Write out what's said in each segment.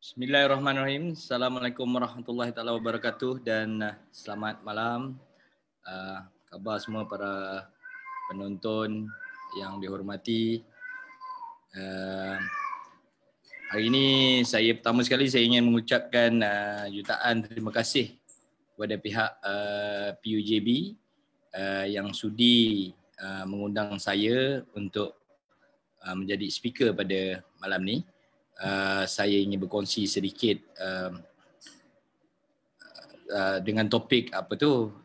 Bismillahirrahmanirrahim. Assalamualaikum warahmatullahi taala wabarakatuh dan selamat malam. Khabar semua para penonton yang dihormati. Hari ini pertama sekali saya ingin mengucapkan jutaan terima kasih kepada pihak PUJB yang sudi mengundang saya untuk menjadi speaker pada malam ni. Saya ingin berkongsi sedikit dengan topik apa tu,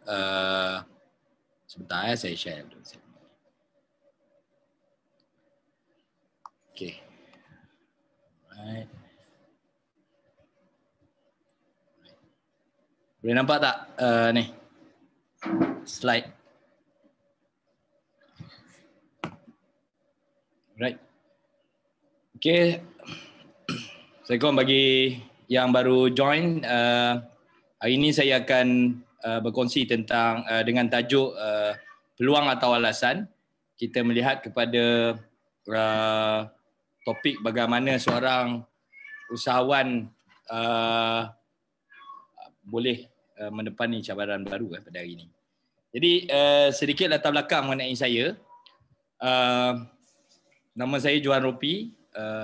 sebentar saya share dulu. Okay. Right. Boleh nampak tak ni slide? Right. Okay. Assalamualaikum bagi yang baru join. Hari ini saya akan berkongsi tentang dengan tajuk peluang atau alasan. Kita melihat kepada topik bagaimana seorang usahawan boleh menepani cabaran baru pada hari ini. Jadi sedikit latar belakang mengenai saya. Nama saya Johan Ropi.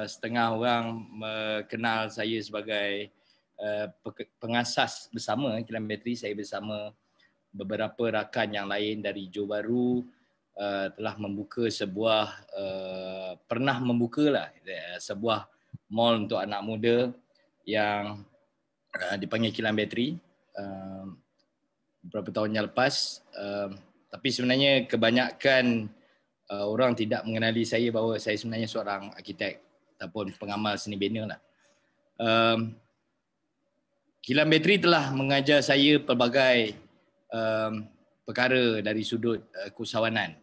Setengah orang kenal saya sebagai pengasas bersama Kilang Bateri. Saya bersama beberapa rakan yang lain dari Johor Bahru telah membuka sebuah mall untuk anak muda yang dipanggil Kilang Bateri beberapa tahun yang lepas. Tapi sebenarnya kebanyakan orang tidak mengenali saya bahawa saya sebenarnya seorang arkitek ataupun pengamal seni bina lah. Kilang Bateri telah mengajar saya pelbagai perkara dari sudut keusahawanan.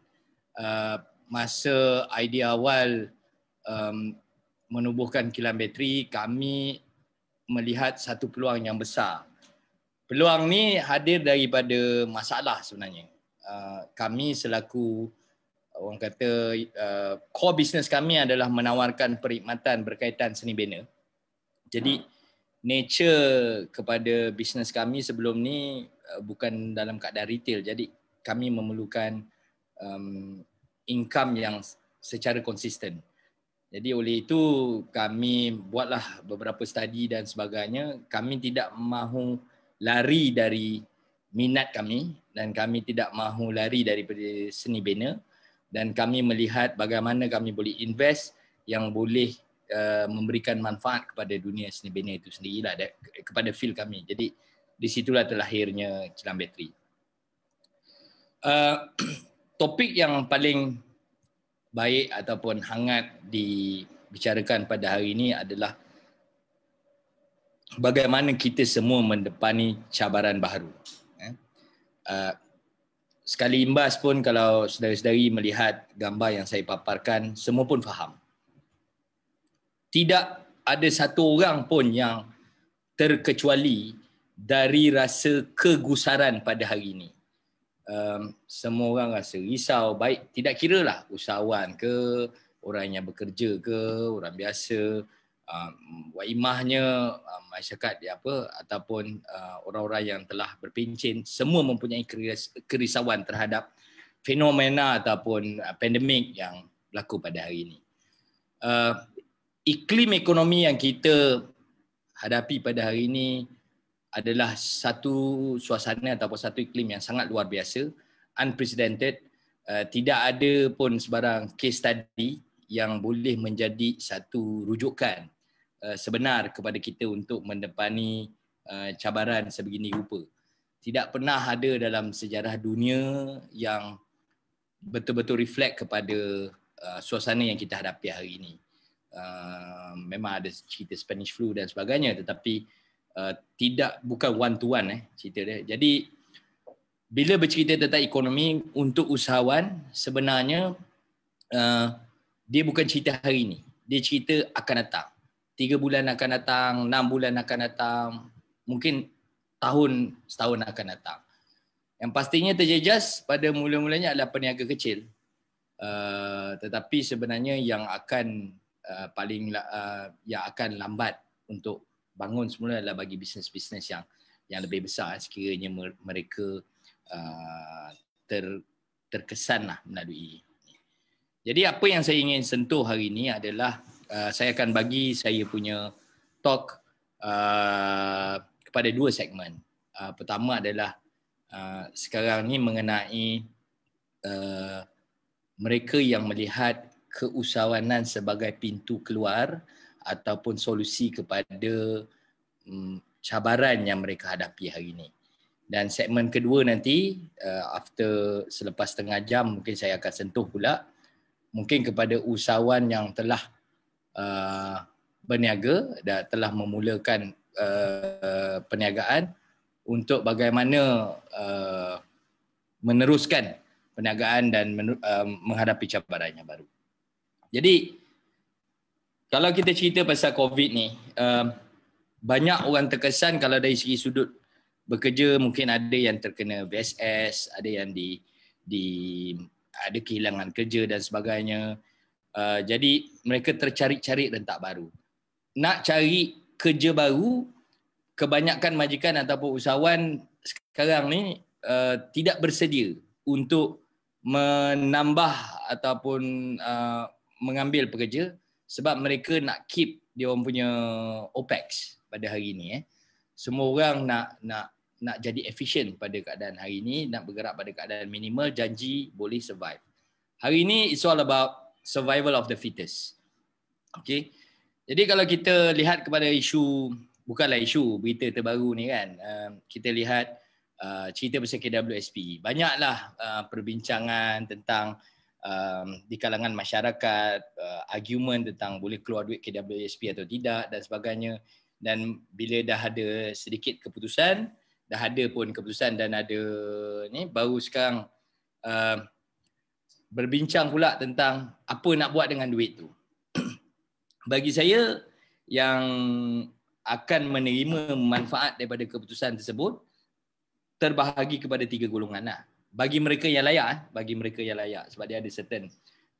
Masa idea awal menubuhkan Kilang Bateri, kami melihat satu peluang yang besar. Peluang ni hadir daripada masalah sebenarnya. Kami selaku orang kata core business kami adalah menawarkan perkhidmatan berkaitan seni bina. Jadi nature kepada bisnes kami sebelum ni bukan dalam keadaan retail. Jadi kami memerlukan income yang secara konsisten. Jadi oleh itu kami buatlah beberapa studi dan sebagainya. Kami tidak mahu lari dari minat kami dan kami tidak mahu lari daripada seni bina. Dan kami melihat bagaimana kami boleh invest yang boleh memberikan manfaat kepada dunia seni bina itu sendirilah, kepada field kami. Jadi di situlah terlahirnya Kilang Bateri. Topik yang paling baik ataupun hangat dibicarakan pada hari ini adalah bagaimana kita semua mendepani cabaran baru. Sekali imbas pun kalau saudara-saudari melihat gambar yang saya paparkan, semua pun faham. Tidak ada satu orang pun yang terkecuali dari rasa kegusaran pada hari ini. Semua orang rasa risau, baik tidak kiralah usahawan ke, orang yang bekerja ke, orang biasa, waimahnya masyarakat ataupun orang-orang yang telah berpencen, semua mempunyai kerisauan terhadap fenomena ataupun pandemik yang berlaku pada hari ini. Iklim ekonomi yang kita hadapi pada hari ini adalah satu suasana ataupun satu iklim yang sangat luar biasa, unprecedented. Tidak ada pun sebarang case study yang boleh menjadi satu rujukan sebenar kepada kita untuk mendepani cabaran sebegini rupa. Tidak pernah ada dalam sejarah dunia yang betul-betul reflect kepada suasana yang kita hadapi hari ini. Memang ada cerita Spanish flu dan sebagainya, tetapi bukan one to one cerita dia. Jadi bila bercerita tentang ekonomi untuk usahawan, sebenarnya dia bukan cerita hari ini. Dia cerita akan datang. 3 bulan akan datang, 6 bulan akan datang, mungkin setahun akan datang. Yang pastinya terjejas pada mula-mulanya adalah peniaga kecil. Tetapi sebenarnya yang akan yang akan lambat untuk bangun semula adalah bagi bisnes-bisnes yang lebih besar sekiranya mereka terkesan lah melalui. Jadi apa yang saya ingin sentuh hari ini adalah saya akan bagi saya punya talk kepada dua segmen. Pertama adalah sekarang ni mengenai mereka yang melihat keusahawanan sebagai pintu keluar ataupun solusi kepada cabaran yang mereka hadapi hari ini. Dan segmen kedua nanti selepas setengah jam mungkin saya akan sentuh pula mungkin kepada usahawan yang telah berniaga dan telah memulakan perniagaan untuk bagaimana meneruskan perniagaan dan menghadapi cabaran yang baru. Jadi kalau kita cerita pasal COVID ni, banyak orang terkesan kalau dari segi sudut bekerja mungkin ada yang terkena VSS, ada yang ada kehilangan kerja dan sebagainya. Jadi mereka tercari-cari rentak baru. Nak cari kerja baru, kebanyakan majikan ataupun usahawan sekarang ni tidak bersedia untuk menambah ataupun mengambil pekerja sebab mereka nak keep dia orang punya OPEX pada hari ini. Semua orang nak jadi efisien pada keadaan hari ini, nak bergerak pada keadaan minimal, janji boleh survive. Hari ini it's all about survival of the fittest. Okay. Jadi kalau kita lihat kepada isu, bukanlah isu, berita terbaru ni kan, kita lihat cerita pasal KWSP. Banyaklah perbincangan tentang di kalangan masyarakat, argument tentang boleh keluar duit KWSP atau tidak dan sebagainya. Dan bila dah ada sedikit keputusan, dah ada pun keputusan dan ada ni baru sekarang berbincang pula tentang apa nak buat dengan duit tu. Bagi saya yang akan menerima manfaat daripada keputusan tersebut terbahagi kepada 3 golongan lah. Bagi mereka yang layak, sebab dia ada certain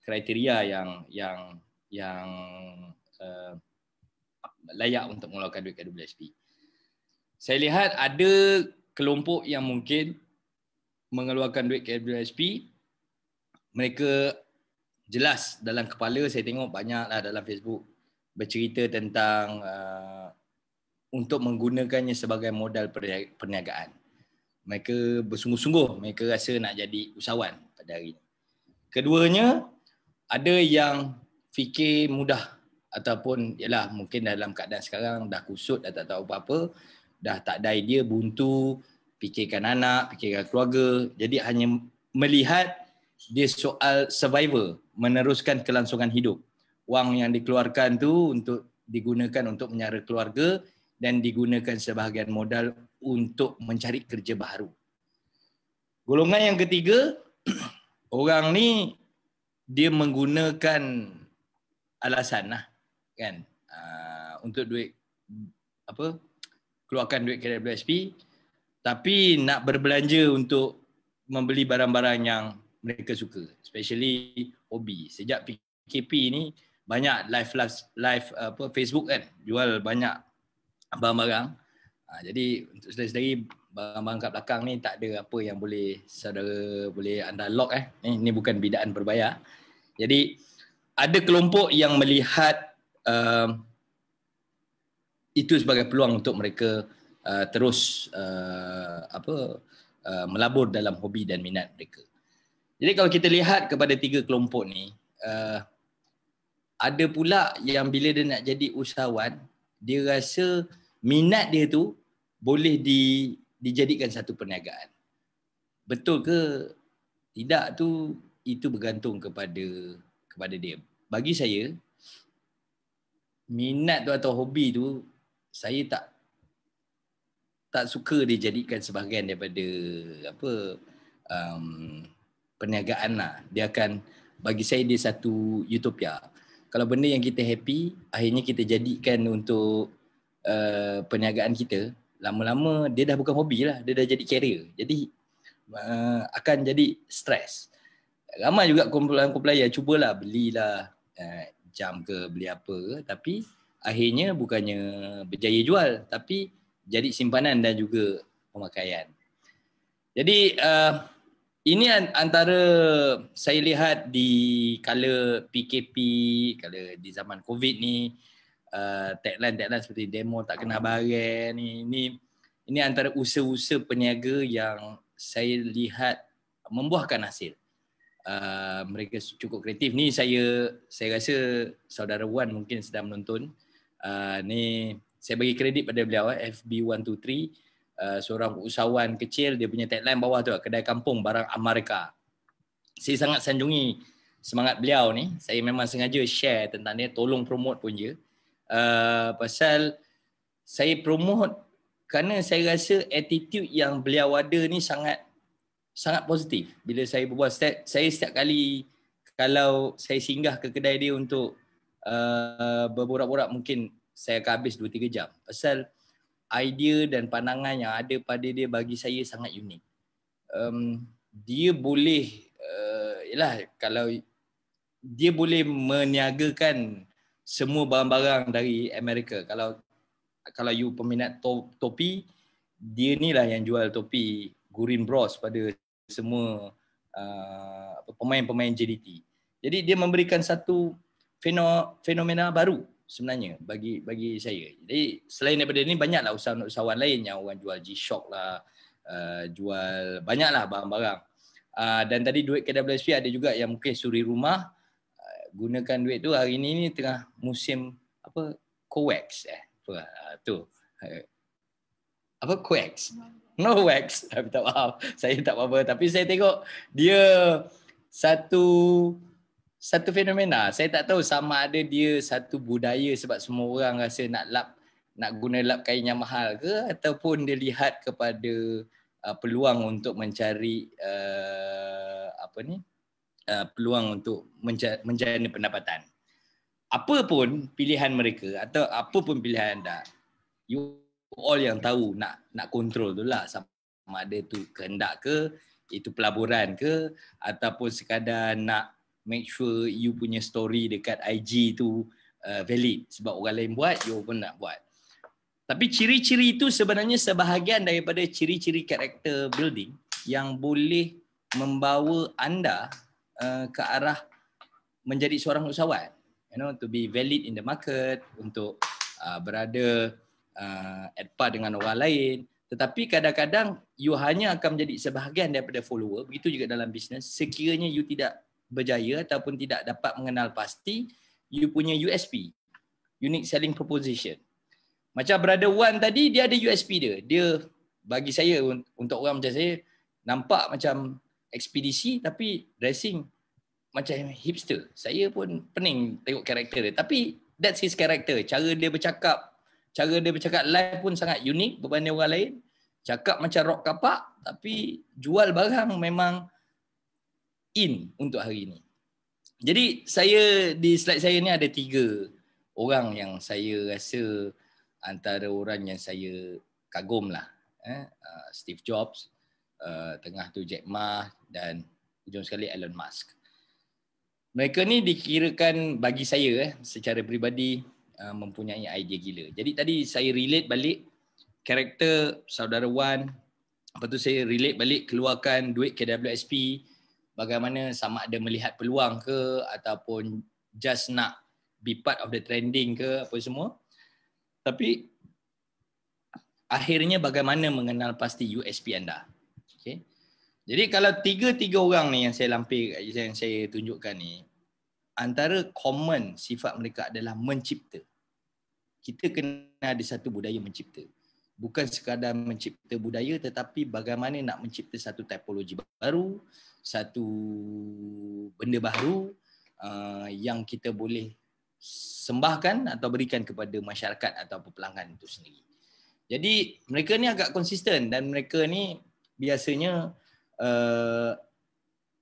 kriteria yang layak untuk mengeluarkan duit KWSP. Saya lihat ada kelompok yang mungkin mengeluarkan duit KWSP, mereka jelas dalam kepala, saya tengok banyaklah dalam Facebook bercerita tentang untuk menggunakannya sebagai modal perniagaan. Mereka bersungguh-sungguh, mereka rasa nak jadi usahawan pada hari ini. Keduanya, ada yang fikir mudah ataupun yalah mungkin dalam keadaan sekarang dah kusut, dah tak tahu apa-apa, dah tak ada idea, buntu, fikirkan anak, fikirkan keluarga. Jadi hanya melihat dia soal survival, meneruskan kelangsungan hidup. Wang yang dikeluarkan tu untuk digunakan untuk menyara keluarga dan digunakan sebahagian modal untuk mencari kerja baru. Golongan yang ketiga, orang ni dia menggunakan alasan lah kan untuk duit keluarkan duit KWSP tapi nak berbelanja untuk membeli barang-barang yang mereka suka, especially hobi. Sejak PKP ni banyak live Facebook kan jual banyak barang-barang. Jadi untuk saudara-saudari, barang-barang kat belakang ni tak ada apa yang saudara boleh anda lock Ini bukan bidaan berbayar. Jadi ada kelompok yang melihat itu sebagai peluang untuk mereka terus melabur dalam hobi dan minat mereka. Jadi kalau kita lihat kepada 3 kelompok ni, ada pula yang bila dia nak jadi usahawan, dia rasa minat dia tu boleh dijadikan satu perniagaan. Betul ke tidak tu, itu bergantung kepada dia. Bagi saya, minat tu atau hobi tu, saya tak suka dijadikan sebahagian daripada perniagaan lah. Dia akan, bagi saya dia satu utopia. Kalau benda yang kita happy, akhirnya kita jadikan untuk perniagaan kita, lama-lama dia dah bukan hobi lah, dia dah jadi career. Jadi akan jadi stres. Ramai juga kumpulan-kumpulan cubalah belilah jam ke, beli apa ke, tapi akhirnya bukannya berjaya jual tapi jadi simpanan dan juga pemakaian. Jadi ini antara saya lihat di kala PKP, kala di zaman COVID ni, tagline seperti demo tak kena barang ni, ini antara usaha-usaha peniaga yang saya lihat membuahkan hasil. Mereka cukup kreatif. Ni saya rasa saudara Wan mungkin sedang menonton. Ni saya bagi kredit pada beliau, FB123, seorang usahawan kecil. Dia punya tagline bawah tu, kedai kampung barang Amerika. Saya sangat sanjungi semangat beliau ni. Saya memang sengaja share tentang dia, tolong promote pun je. Pasal saya promote kerana saya rasa attitude yang beliau ada ni sangat positif. Bila saya berbual, saya setiap kali kalau saya singgah ke kedai dia untuk berborak-borak, mungkin saya akan habis 2-3 jam. Pasal idea dan pandangan yang ada pada dia bagi saya sangat unik. Dia boleh, kalau dia boleh meniagakan semua barang-barang dari Amerika. Kalau you peminat topi, dia ni lah yang jual topi Gurin Bros pada semua pemain-pemain JDT. Jadi dia memberikan satu fenomena baru sebenarnya bagi saya. Jadi selain daripada ni, banyaklah usahawan lain yang orang jual G-Shock lah, jual banyaklah barang-barang. Dan tadi duit KWSP ada juga yang mungkin suri rumah, gunakan duit tu. Hari ni tengah musim apa, co-wax tu. Apa co-wax? No wax. Tak faham. Saya tak apa. Tapi saya tengok dia satu fenomena. Saya tak tahu sama ada dia satu budaya sebab semua orang rasa nak guna lap kain yang mahal ke, ataupun dia lihat kepada peluang untuk mencari peluang untuk menjana pendapatan. Apa pun pilihan mereka atau apa pun pilihan anda, you all yang tahu nak kontrol tu lah, sama ada tu kehendak ke, itu pelaburan ke, ataupun sekadar nak make sure you punya story dekat IG tu valid. Sebab orang lain buat, you pun nak buat. Tapi ciri-ciri itu sebenarnya sebahagian daripada ciri-ciri karakter building yang boleh membawa anda ke arah menjadi seorang usahawan. To be valid in the market, untuk berada at par dengan orang lain. Tetapi kadang-kadang you hanya akan menjadi sebahagian daripada follower. Begitu juga dalam bisnes. Sekiranya you tidak berjaya ataupun tidak dapat mengenal pasti you punya USP, unique selling proposition. Macam Brother Wan tadi, dia ada USP dia. Dia bagi saya, untuk orang macam saya, nampak macam ekspedisi tapi dressing macam hipster. Saya pun pening tengok karakter dia. Tapi that's his character. Cara dia bercakap live pun sangat unik berbanding orang lain. Cakap macam rock kapak tapi jual barang memang in untuk hari ini. Jadi saya di slide saya ni ada 3 orang yang saya rasa antara orang yang saya kagum lah. Steve Jobs, tengah tu Jack Ma, dan ujung sekali Elon Musk. Mereka ni dikirakan bagi saya secara peribadi mempunyai idea gila. Jadi tadi saya relate balik karakter saudara Wan, lepas tu saya relate balik keluarkan duit KWSP, bagaimana sama ada melihat peluang ke ataupun just nak be part of the trending ke apa semua. Tapi akhirnya bagaimana mengenal pasti USP anda. Okay. Jadi kalau 3 orang ni yang saya tunjukkan ni, antara common sifat mereka adalah mencipta. Kita kena ada satu budaya mencipta. Bukan sekadar mencipta budaya, tetapi bagaimana nak mencipta satu tipologi baru, satu benda baru yang kita boleh sembahkan atau berikan kepada masyarakat atau pelanggan itu sendiri. Jadi mereka ni agak konsisten dan mereka ni biasanya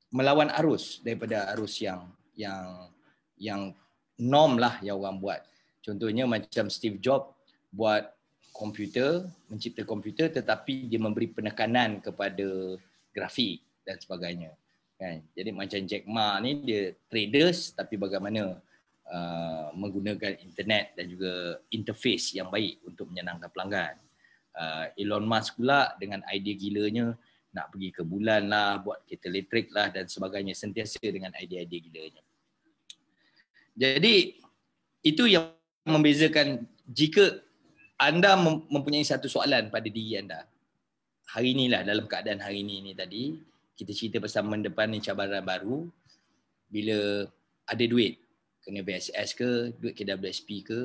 melawan arus daripada arus yang norm lah yang orang buat. Contohnya macam Steve Jobs buat komputer, mencipta komputer, tetapi dia memberi penekanan kepada grafik dan sebagainya. Kan? Jadi macam Jack Ma ni dia traders, tapi bagaimana menggunakan internet dan juga interface yang baik untuk menyenangkan pelanggan. Elon Musk pula dengan idea gilanya nak pergi ke bulan lah, buat kereta elektrik lah dan sebagainya, sentiasa dengan idea-idea gilanya. Jadi itu yang membezakan. Jika anda mempunyai satu soalan pada diri anda, hari inilah dalam keadaan hari ini tadi, kita cerita pasal mendepani cabaran baru, bila ada duit, kena VSS ke, duit KWSP ke,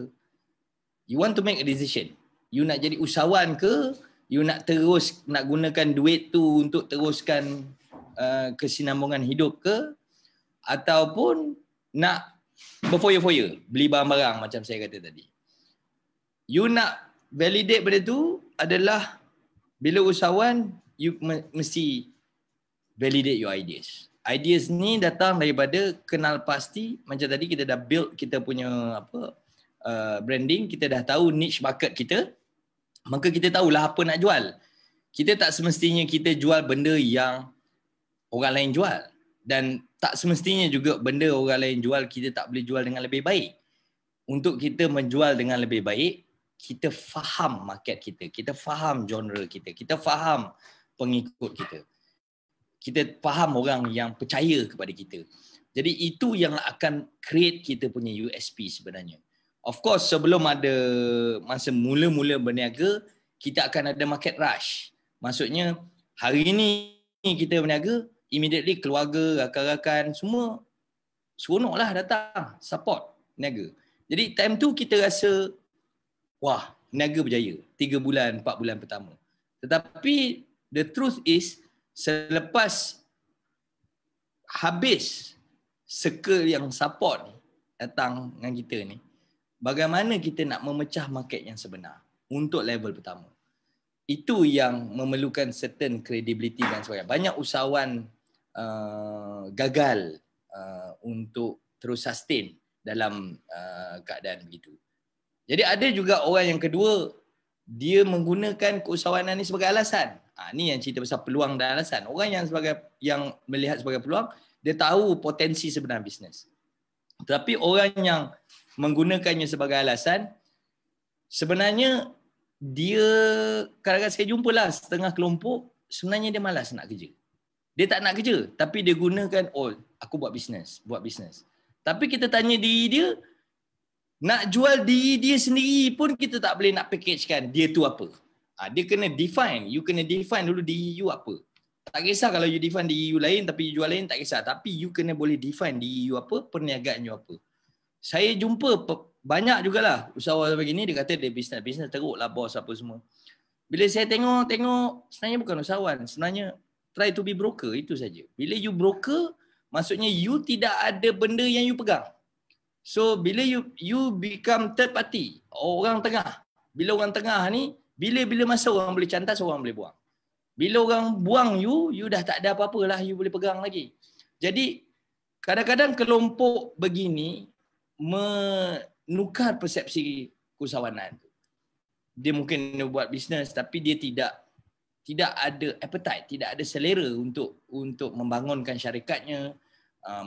you want to make a decision. You nak jadi usahawan ke, you nak gunakan duit tu untuk teruskan kesinambungan hidup ke, ataupun nak berfoya-foya, beli barang-barang macam saya kata tadi. You nak validate benda tu adalah bila usahawan, you mesti validate your ideas. Ideas ni datang daripada kenal pasti, macam tadi kita dah build kita punya branding, kita dah tahu niche market kita, maka kita tahulah apa nak jual. Kita tak semestinya kita jual benda yang orang lain jual, dan tak semestinya juga benda orang lain jual kita tak boleh jual dengan lebih baik. Untuk kita menjual dengan lebih baik, kita faham market kita, kita faham genre kita, kita faham pengikut kita, kita faham orang yang percaya kepada kita. Jadi itu yang akan create kita punya USP sebenarnya. Of course, sebelum ada masa mula-mula berniaga, kita akan ada market rush. Maksudnya hari ini kita berniaga, immediately keluarga, rakan-rakan semua seronoklah datang support niaga. Jadi time tu kita rasa wah, niaga berjaya 3 bulan, 4 bulan pertama. Tetapi the truth is, selepas habis circle yang support ni datang dengan kita ni, bagaimana kita nak memecah market yang sebenar untuk level pertama. Itu yang memerlukan certain credibility dan sebagainya. Banyak usahawan gagal untuk terus sustain dalam keadaan begitu. Jadi ada juga orang yang kedua, dia menggunakan keusahawanan ni sebagai alasan. Ni yang cerita pasal peluang dan alasan. Orang yang melihat sebagai peluang, dia tahu potensi sebenar bisnes. Tetapi orang yang menggunakannya sebagai alasan, sebenarnya dia, kadang-kadang saya jumpalah setengah kelompok, sebenarnya dia malas nak kerja. Dia tak nak kerja, tapi dia gunakan, aku buat bisnes. Tapi kita tanya diri dia, nak jual diri dia sendiri pun kita tak boleh nak packagekan dia tu apa. Dia kena define. You kena define dulu diri you apa. Tak kisah kalau you define diri you lain tapi you jual lain, tak kisah. Tapi you kena boleh define diri you apa, perniagaan you apa. Saya jumpa banyak jugalah usahawan begini, dia kata dia bisnes teruk lah bos apa semua. Bila saya tengok sebenarnya bukan usahawan, sebenarnya try to be broker, itu saja. Bila you broker, maksudnya you tidak ada benda yang you pegang. So bila you become third party, orang tengah. Bila orang tengah ni, bila masa orang boleh cantas, orang boleh buang. Bila orang buang you dah tak ada apa-apa lah you boleh pegang lagi. Jadi kadang-kadang kelompok begini menukar persepsi keusahawanan. Dia mungkin buat bisnes tapi dia tidak ada appetite, tidak ada selera untuk membangunkan syarikatnya,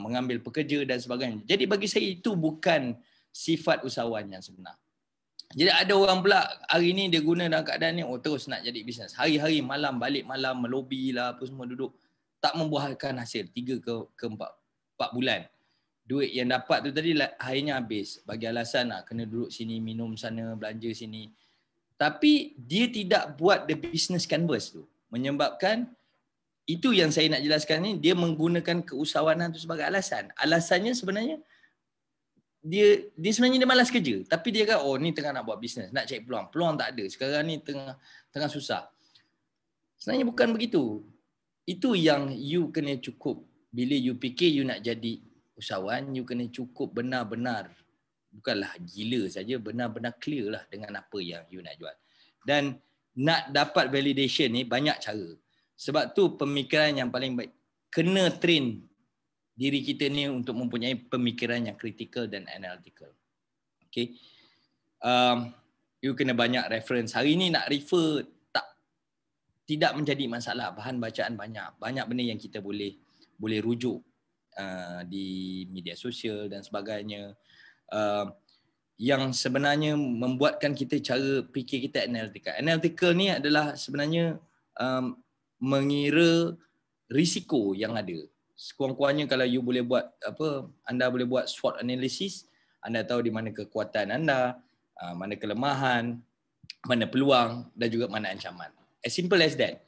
mengambil pekerja dan sebagainya. Jadi bagi saya itu bukan sifat usahawan yang sebenar. Jadi ada orang pula hari ni dia guna dalam keadaan ni terus nak jadi bisnes. Hari-hari malam balik malam melobi lah apa semua duduk. Tak membuahkan hasil 3 ke 4 bulan. Duit yang dapat tu tadi akhirnya habis. Bagi alasan kena duduk sini, minum sana, belanja sini. Tapi dia tidak buat the business canvas tu. Menyebabkan itu yang saya nak jelaskan ni, dia menggunakan keusahawanan tu sebagai alasan. Alasannya sebenarnya dia sebenarnya dia malas kerja, tapi dia kata ni tengah nak buat bisnes, nak cari peluang. Peluang tak ada. Sekarang ni tengah susah. Sebenarnya bukan begitu. Itu yang you kena cukup. Bila you fikir you nak jadi usahawan, you kena cukup benar-benar, bukanlah gila saja, benar-benar clear lah dengan apa yang you nak jual. Dan nak dapat validation ni banyak cara. Sebab tu pemikiran yang paling baik, kena train diri kita ni untuk mempunyai pemikiran yang critical dan analytical. Okay. You kena banyak reference. Hari ni nak refer tidak menjadi masalah. Bahan bacaan banyak. Banyak benda yang kita boleh rujuk di media sosial dan sebagainya. yang sebenarnya membuatkan kita cara fikir kita analytical. Analytical ni adalah sebenarnya mengira risiko yang ada. Sekurang-kurangnya kalau you boleh buat anda boleh buat SWOT analysis, anda tahu di mana kekuatan anda, mana kelemahan, mana peluang dan juga mana ancaman. As simple as that.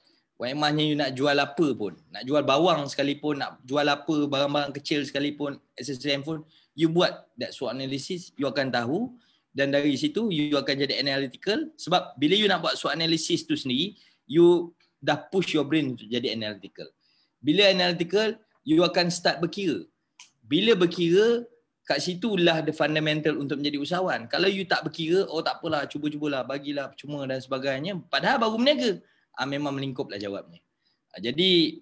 Maknanya you nak jual apa pun, nak jual bawang sekalipun, nak jual apa, barang-barang kecil sekalipun, accessory handphone, you buat that SWOT analysis, you akan tahu, dan dari situ you akan jadi analytical. Sebab bila you nak buat SWOT analysis tu sendiri, you dah push your brain untuk jadi analytical. Bila analytical, you akan start berkira. Bila berkira, kat situlah the fundamental untuk menjadi usahawan. Kalau you tak berkira, oh tak apalah, cuba-cubalah, bagilah percuma dan sebagainya, padahal baru berniaga. Memang melingkuplah jawabnya. Jadi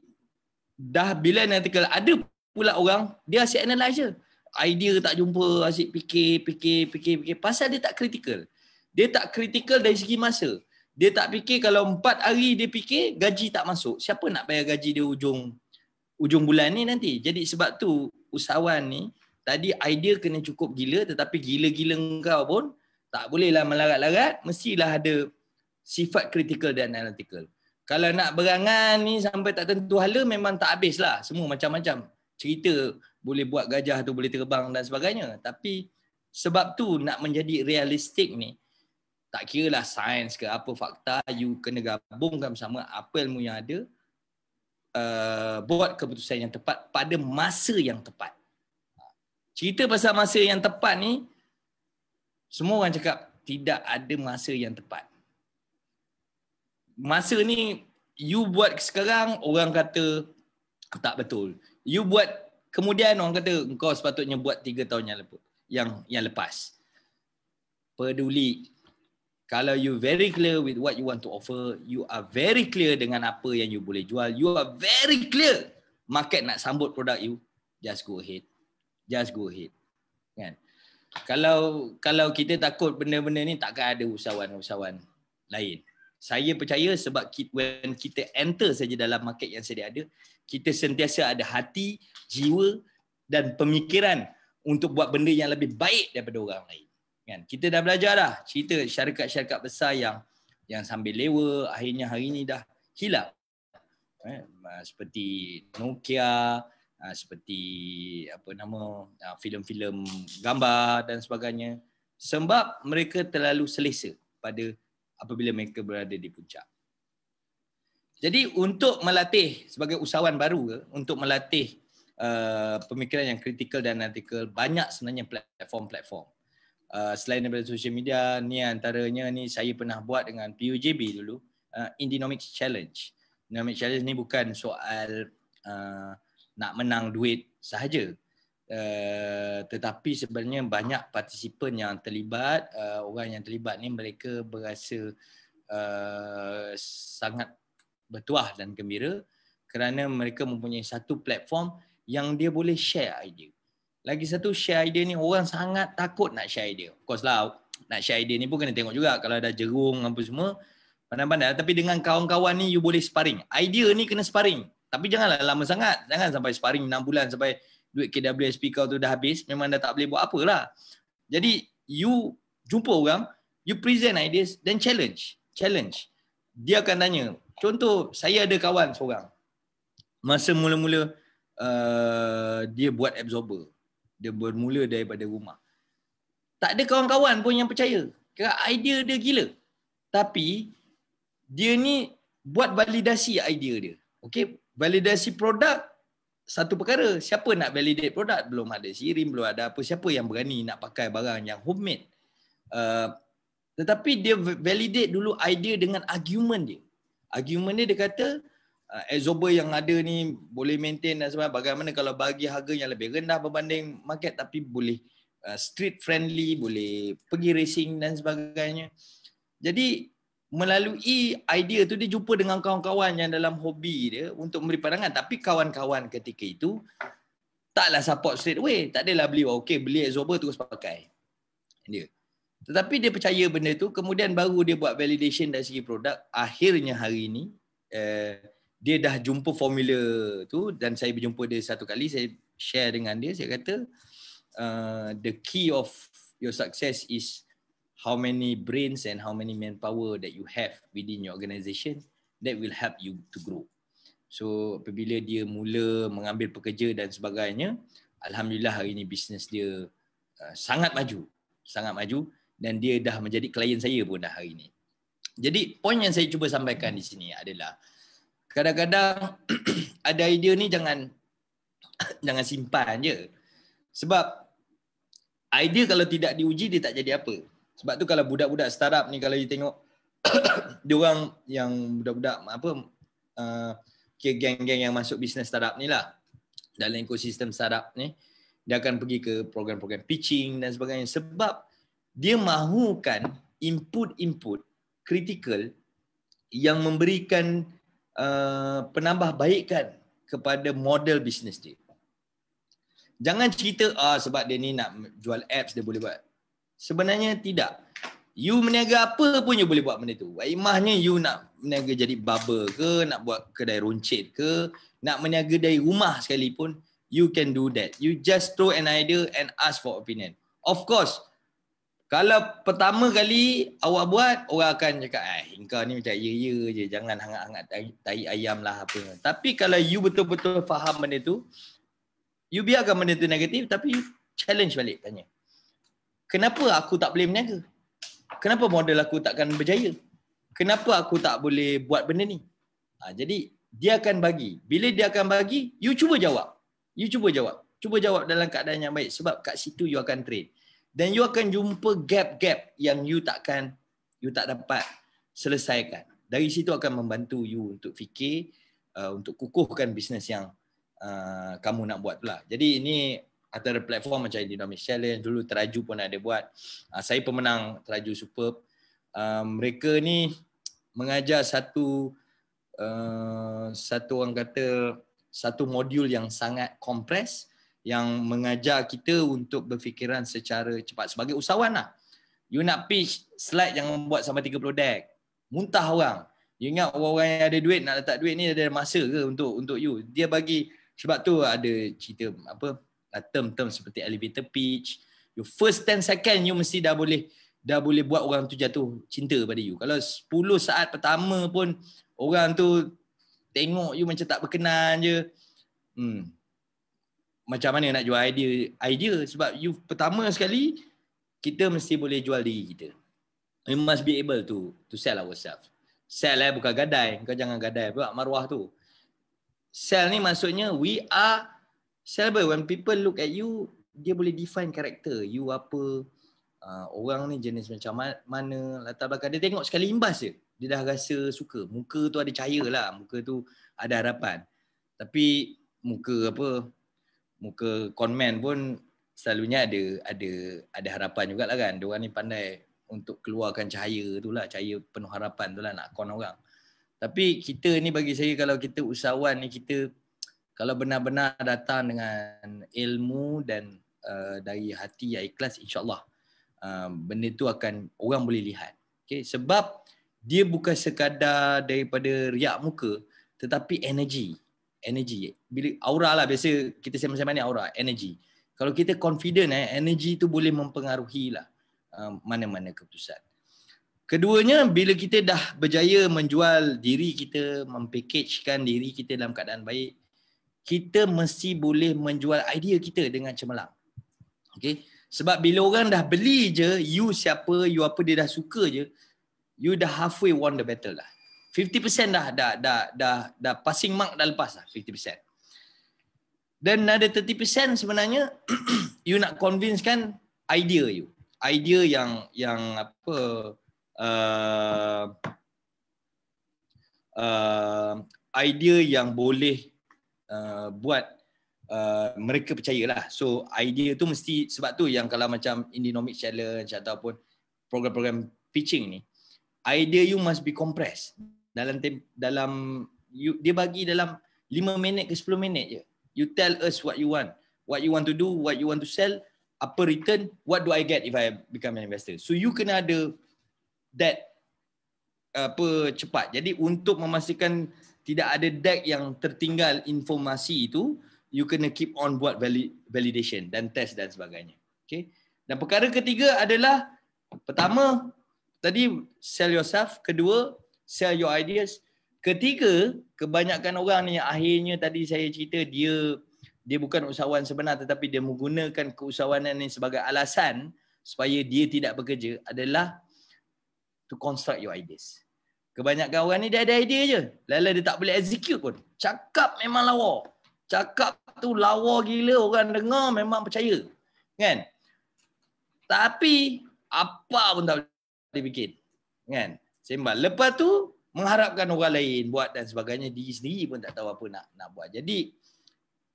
dah bila analytical, ada pula orang dia asyik analyse je. Idea tak jumpa, asyik fikir pasal dia tak kritikal. Dia tak kritikal dari segi masa. Dia tak fikir kalau 4 hari dia fikir gaji tak masuk. Siapa nak bayar gaji dia ujung bulan ni nanti. Jadi sebab tu usahawan ni tadi idea kena cukup gila, tetapi gila-gila engkau pun tak bolehlah melarat-larat, mestilah ada sifat kritikal dan analytical. Kalau nak berangan ni sampai tak tentu hala, memang tak habislah. Semua macam-macam cerita, boleh buat gajah tu boleh terbang dan sebagainya. Tapi sebab tu nak menjadi realistik ni, tak kira lah sains ke apa fakta, you kena gabungkan bersama apa ilmu yang ada, buat keputusan yang tepat pada masa yang tepat. Cerita pasal masa yang tepat ni, semua orang cakap tidak ada masa yang tepat. Masa ni you buat sekarang, orang kata tak betul. You buat kemudian, orang kata engkau sepatutnya buat 3 tahun yang lepas. Peduli. Kalau you very clear with what you want to offer, you are very clear dengan apa yang you boleh jual, you are very clear market nak sambut produk you, just go ahead. Just go ahead. Kan? Kalau kita takut benda-benda ni, takkan ada usahawan-usahawan lain. Saya percaya sebab when kita enter saja dalam market yang sedia ada, kita sentiasa ada hati, jiwa dan pemikiran untuk buat benda yang lebih baik daripada orang lain. Kan? Kita dah belajar dah cerita syarikat-syarikat besar yang sambil lewa, akhirnya hari ni dah hilang. Seperti Nokia, seperti filem-filem gambar dan sebagainya, sebab mereka terlalu selesa pada apabila mereka berada di puncak. Jadi untuk melatih sebagai usahawan baru, untuk melatih pemikiran yang kritikal dan analytical, banyak sebenarnya platform-platform. Selain daripada social media, ni antaranya ni saya pernah buat dengan PUJB dulu, Indonomics Challenge. Indonomics Challenge ni bukan soal nak menang duit sahaja. Tetapi sebenarnya banyak partisipan yang terlibat. Orang yang terlibat ni mereka berasa sangat bertuah dan gembira kerana mereka mempunyai satu platform yang dia boleh share idea. Lagi satu, share idea ni orang sangat takut nak share idea. Of course lah, nak share idea ni pun kena tengok juga. Kalau ada jerung apa semua, pandai-pandai. Tapi dengan kawan-kawan ni you boleh sparring. Idea ni kena sparring. Tapi janganlah lama sangat. Jangan sampai sparring 6 bulan sampai duit KWSP kau tu dah habis. Memang dah tak boleh buat apa lah. Jadi you jumpa orang, you present ideas, then challenge. Dia akan tanya. Contoh, saya ada kawan seorang. Masa mula-mula dia buat absorber. Dia bermula daripada rumah. Tak ada kawan-kawan pun yang percaya. Kira idea dia gila. Tapi dia ni buat validasi idea dia. Okey, validasi produk satu perkara. Siapa nak validate produk? Belum ada sirim, belum ada apa. Siapa yang berani nak pakai barang yang homemade? Tetapi dia validate dulu idea dengan argument dia. Argument dia kata absorber yang ada ni boleh maintain dan sebagainya. Bagaimana kalau bagi harga yang lebih rendah berbanding market tapi boleh street friendly, boleh pergi racing dan sebagainya. Jadi melalui idea tu dia jumpa dengan kawan-kawan yang dalam hobi dia untuk memberi pandangan. Tapi kawan-kawan ketika itu taklah support straight away. Tak adalah beli, okey beli absorber terus pakai. Dia. Tetapi dia percaya benda tu, kemudian baru dia buat validation dari segi produk. Akhirnya hari ini dia dah jumpa formula tu dan saya berjumpa dia satu kali, saya share dengan dia, saya kata the key of Your success is how many brains and how many manpower that you have within your organisation that will help you to grow. So apabila dia mula mengambil pekerja dan sebagainya, alhamdulillah hari ini bisnes dia sangat maju dan dia dah menjadi klien saya pun dah hari ini. Jadi poin yang saya cuba sampaikan di sini adalah kadang-kadang ada idea ni jangan simpan je. Sebab idea kalau tidak diuji dia tak jadi apa. Sebab tu kalau budak-budak startup ni kalau you tengok diorang yang budak-budak geng-geng yang masuk bisnes startup ni lah, dalam ekosistem startup ni, dia akan pergi ke program-program pitching dan sebagainya sebab dia mahukan input-input kritikal yang memberikan penambahbaikan kepada model bisnes dia. Jangan cerita sebab dia ni nak jual apps dia boleh buat. Sebenarnya tidak. You meniaga apa pun you boleh buat benda tu. Imahnya you nak meniaga jadi barber ke, nak buat kedai runcit ke, nak meniaga dari rumah sekalipun, you can do that. You just throw an idea and ask for opinion. Of course, kalau pertama kali awak buat, orang akan cakap, engkau ni macam ya je, jangan hangat-hangat tai ayam lah apa. Tapi kalau you betul-betul faham benda tu, you biarkan benda tu negatif tapi you challenge balik, tanya. Kenapa aku tak boleh meniaga? Kenapa model aku takkan berjaya? Kenapa aku tak boleh buat benda ni? Jadi dia akan bagi. Bila dia akan bagi, you cuba jawab. Cuba jawab dalam keadaan yang baik sebab kat situ you akan train. Dan you akan jumpa gap-gap yang you tak dapat selesaikan. Dari situ akan membantu you untuk fikir, untuk kukuhkan bisnes yang kamu nak buat pula. Jadi ini antara platform macam Indonomics Challenge, dulu Teraju pun ada buat. Saya pemenang Teraju Superb. Mereka ni mengajar satu orang kata satu modul yang sangat kompres yang mengajar kita untuk berfikiran secara cepat sebagai usahawan lah. You nak pitch slide jangan buat sampai 30 deck. Muntah orang. You ingat orang yang ada duit nak letak duit ni ada masa ke untuk you? Dia bagi, sebab tu ada cerita term seperti elevator pitch. You first 10 second you mesti dah boleh buat orang tu jatuh cinta pada you. Kalau 10 saat pertama pun orang tu tengok you macam tak berkenan je, macam mana nak jual idea sebab you pertama sekali kita mesti boleh jual diri kita. We must be able to sell ourselves. Sell bukan gadai. Kau jangan gadai pula maruah tu. Sell ni maksudnya we are sellable. When people look at you, dia boleh define karakter you apa, orang ni jenis macam mana, latar belakang. Dia tengok sekali imbas je, dia dah rasa suka. Muka tu ada cahaya lah, muka tu ada harapan. Tapi muka conman pun selalunya ada harapan jugalah kan. Diorang ni pandai untuk keluarkan cahaya tu lah, cahaya penuh harapan tu lah nak con orang. Tapi kita ni, bagi saya, kalau kita usahawan ni, kita kalau benar-benar datang dengan ilmu dan dari hati yang ikhlas, insyaAllah benda tu akan orang boleh lihat. Okay? Sebab dia bukan sekadar daripada riak muka, tetapi energi. Bila aura lah, biasa kita sama-sama ni aura, energi. Kalau kita confident, energi tu boleh mempengaruhi lah mana-mana keputusan. Keduanya, bila kita dah berjaya menjual diri kita, mempackagekan diri kita dalam keadaan baik, kita mesti boleh menjual idea kita dengan cemerlang. Okay? Sebab bila orang dah beli je, you siapa, you apa, dia dah suka je, you dah halfway won the battle lah. 50% dah passing mark dah lepas lah, 50%. Dan ada 30% sebenarnya you nak convince kan idea you. Idea yang apa, idea yang boleh buat mereka percayalah. So idea tu mesti, sebab tu yang kalau macam Indonomics Challenge ataupun program-program pitching ni, idea you must be compressed. Dia bagi dalam 5 minit ke 10 minit je. You tell us what you want to do, what you want to sell, apa return, what do I get if I become an investor. So you kena ada that cepat. Jadi untuk memastikan tidak ada deck yang tertinggal informasi itu, you kena keep on buat validation dan test dan sebagainya. Okay? Dan perkara ketiga adalah, pertama, tadi sell yourself. Kedua, sell your ideas. Ketiga, kebanyakan orang ni akhirnya tadi saya cerita dia bukan usahawan sebenar tetapi dia menggunakan keusahawanan ni sebagai alasan supaya dia tidak bekerja adalah to construct your ideas. Kebanyakan orang ni dia ada idea je. Lala dia tak boleh execute pun. Cakap memang lawa. Cakap tu lawa gila, orang dengar memang percaya. Kan? Tapi apa pun tak boleh bikin. Kan? Sembang. Lepas tu mengharapkan orang lain buat dan sebagainya, diri sendiri pun tak tahu apa nak buat. Jadi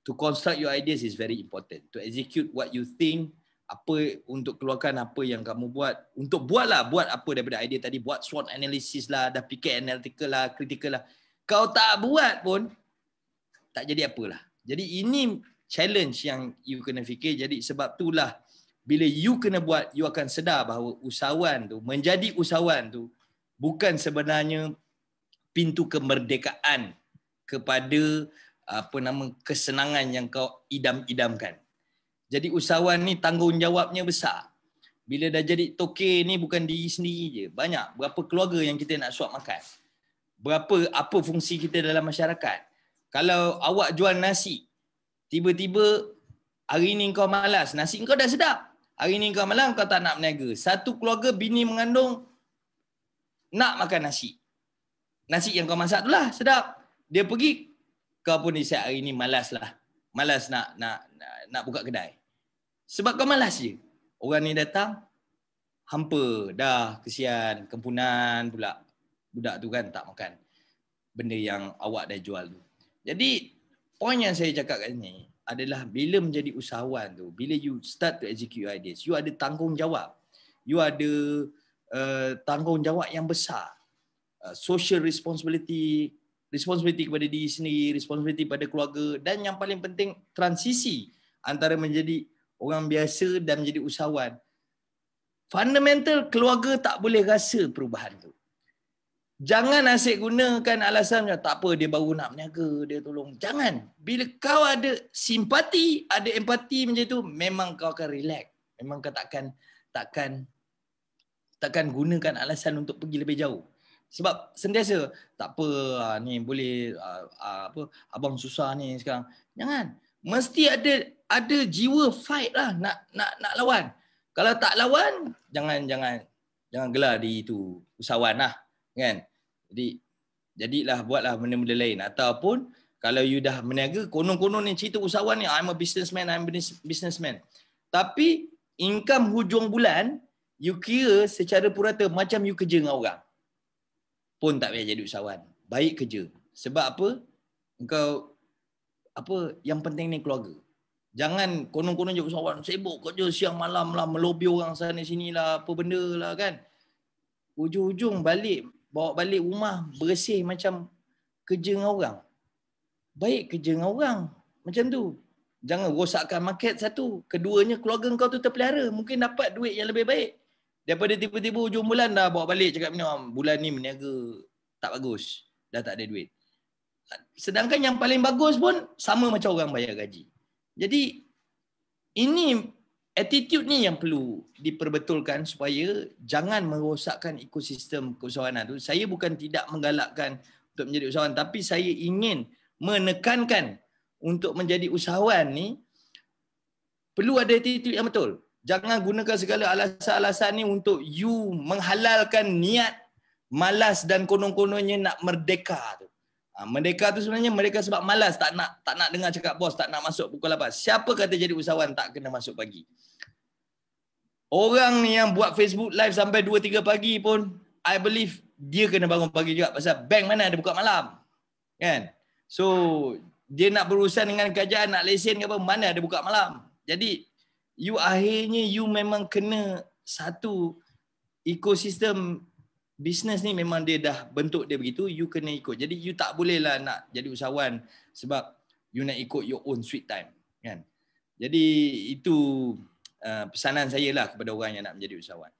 to construct your ideas is very important. To execute what you think, apa untuk keluarkan apa yang kamu buat. Untuk buat apa daripada idea tadi. Buat SWOT analysis lah, dah fikir analytical lah, critical lah. Kau tak buat pun tak jadi apalah. Jadi ini challenge yang you kena fikir. Jadi sebab itulah bila you kena buat, you akan sedar bahawa usahawan tu, menjadi usahawan tu bukan sebenarnya pintu kemerdekaan kepada kesenangan yang kau idam-idamkan. Jadi usahawan ni tanggungjawabnya besar. Bila dah jadi toke ni bukan diri sendiri je. Banyak. Berapa keluarga yang kita nak suap makan. Apa fungsi kita dalam masyarakat. Kalau awak jual nasi, tiba-tiba hari ni kau malas, nasi kau dah sedap. Hari ni kau malas, kau tak nak berniaga. Satu keluarga bini mengandung nak makan nasi. Nasi yang kau masak tu lah sedap. Dia pergi, kau pun decide hari ni malas lah. Malas nak buka kedai. Sebab kau malas je. Orang ni datang, hampa, dah kesian, kempunan pula. Budak tu kan tak makan benda yang awak dah jual tu. Jadi, poin yang saya cakap kat sini adalah bila menjadi usahawan tu, bila you start to execute your ideas, you ada tanggungjawab. You ada tanggungjawab yang besar. Social responsibility kepada diri sendiri, responsibility pada keluarga, dan yang paling penting transisi antara menjadi orang biasa dan menjadi usahawan. Fundamental keluarga tak boleh rasa perubahan tu. Jangan asyik gunakan alasan tak apa dia baru nak berniaga, dia tolong. Jangan. Bila kau ada simpati, ada empati macam tu, memang kau akan relax. Memang kau takkan gunakan alasan untuk pergi lebih jauh. Sebab sentiasa tak apa ni boleh abang susah ni sekarang. Jangan. Mesti ada jiwa fight lah nak lawan. Kalau tak lawan, jangan gelar diri tu usahawan lah, kan? Jadi jadilah buatlah benda-benda lain. Ataupun kalau you dah berniaga, konon-konon ni cerita usahawan ni, I'm a businessman. Tapi income hujung bulan you kira secara purata macam you kerja dengan orang. Pun tak payah jadi usahawan. Baik kerja. Sebab apa? Engkau yang penting ni keluarga. Jangan konon-konon je usahawan sibuk kerja siang malam lah, melobi orang sana sini lah, apa benda lah kan. Ujung-ujung bawa balik rumah bersih macam kerja dengan orang. Baik kerja dengan orang. Macam tu. Jangan rosakkan market satu. Keduanya keluarga kau tu terpelihara. Mungkin dapat duit yang lebih baik. Daripada tiba-tiba hujung bulan dah bawa balik cakap bulan ni berniaga tak bagus. Dah tak ada duit. Sedangkan yang paling bagus pun sama macam orang bayar gaji. Jadi ini attitude ni yang perlu diperbetulkan supaya jangan merosakkan ekosistem keusahawanan tu. Saya bukan tidak menggalakkan untuk menjadi usahawan, tapi saya ingin menekankan untuk menjadi usahawan ni perlu ada attitude yang betul. Jangan gunakan segala alasan-alasan ni untuk you menghalalkan niat malas dan konon-kononnya nak merdeka tu. Merdeka tu sebenarnya mereka sebab malas, tak nak dengar cakap bos, tak nak masuk pukul 8. Siapa kata jadi usahawan tak kena masuk pagi? Orang yang buat Facebook live sampai 2-3 pagi pun I believe dia kena bangun pagi juga, pasal bank mana ada buka malam. Kan? So dia nak berurusan dengan kerajaan, nak lesen ke apa, mana ada buka malam. Jadi akhirnya you memang kena satu ekosistem bisnes ni memang dia dah bentuk dia begitu, you kena ikut. Jadi you tak bolehlah nak jadi usahawan sebab you nak ikut your own sweet time, kan? Jadi itu pesanan saya lah kepada orang yang nak menjadi usahawan.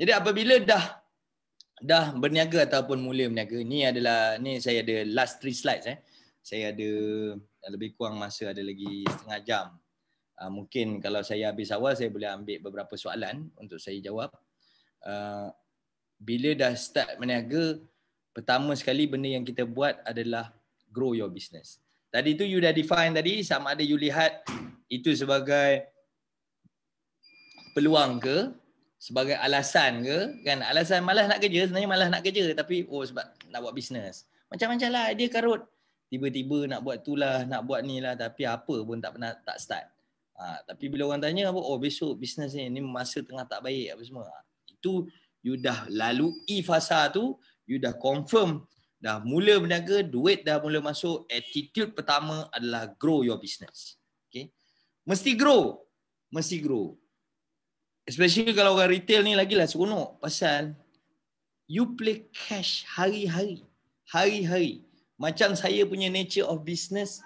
Jadi apabila dah berniaga ataupun mula berniaga, ni saya ada last 3 slides. Saya ada lebih kurang masa ada lagi setengah jam. Mungkin kalau saya habis awal, saya boleh ambil beberapa soalan untuk saya jawab. Bila dah start berniaga, pertama sekali benda yang kita buat adalah grow your business. Tadi tu you dah define tadi, sama ada you lihat itu sebagai peluang ke, sebagai alasan ke, kan? Alasan malas nak kerja, sebenarnya malas nak kerja tapi sebab nak buat bisnes. Macam-macam lah dia karut. Tiba-tiba nak buat tu lah, nak buat ni lah, tapi apa pun tak start. Tapi bila orang tanya, besok bisnes ni masa tengah tak baik apa semua. Itu you dah lalui fasa tu, you dah confirm, dah mula berniaga, duit dah mula masuk, attitude pertama adalah grow your business. Okay? Mesti grow. Especially kalau orang retail ni lagilah seronok pasal you play cash hari-hari. Macam saya punya nature of business,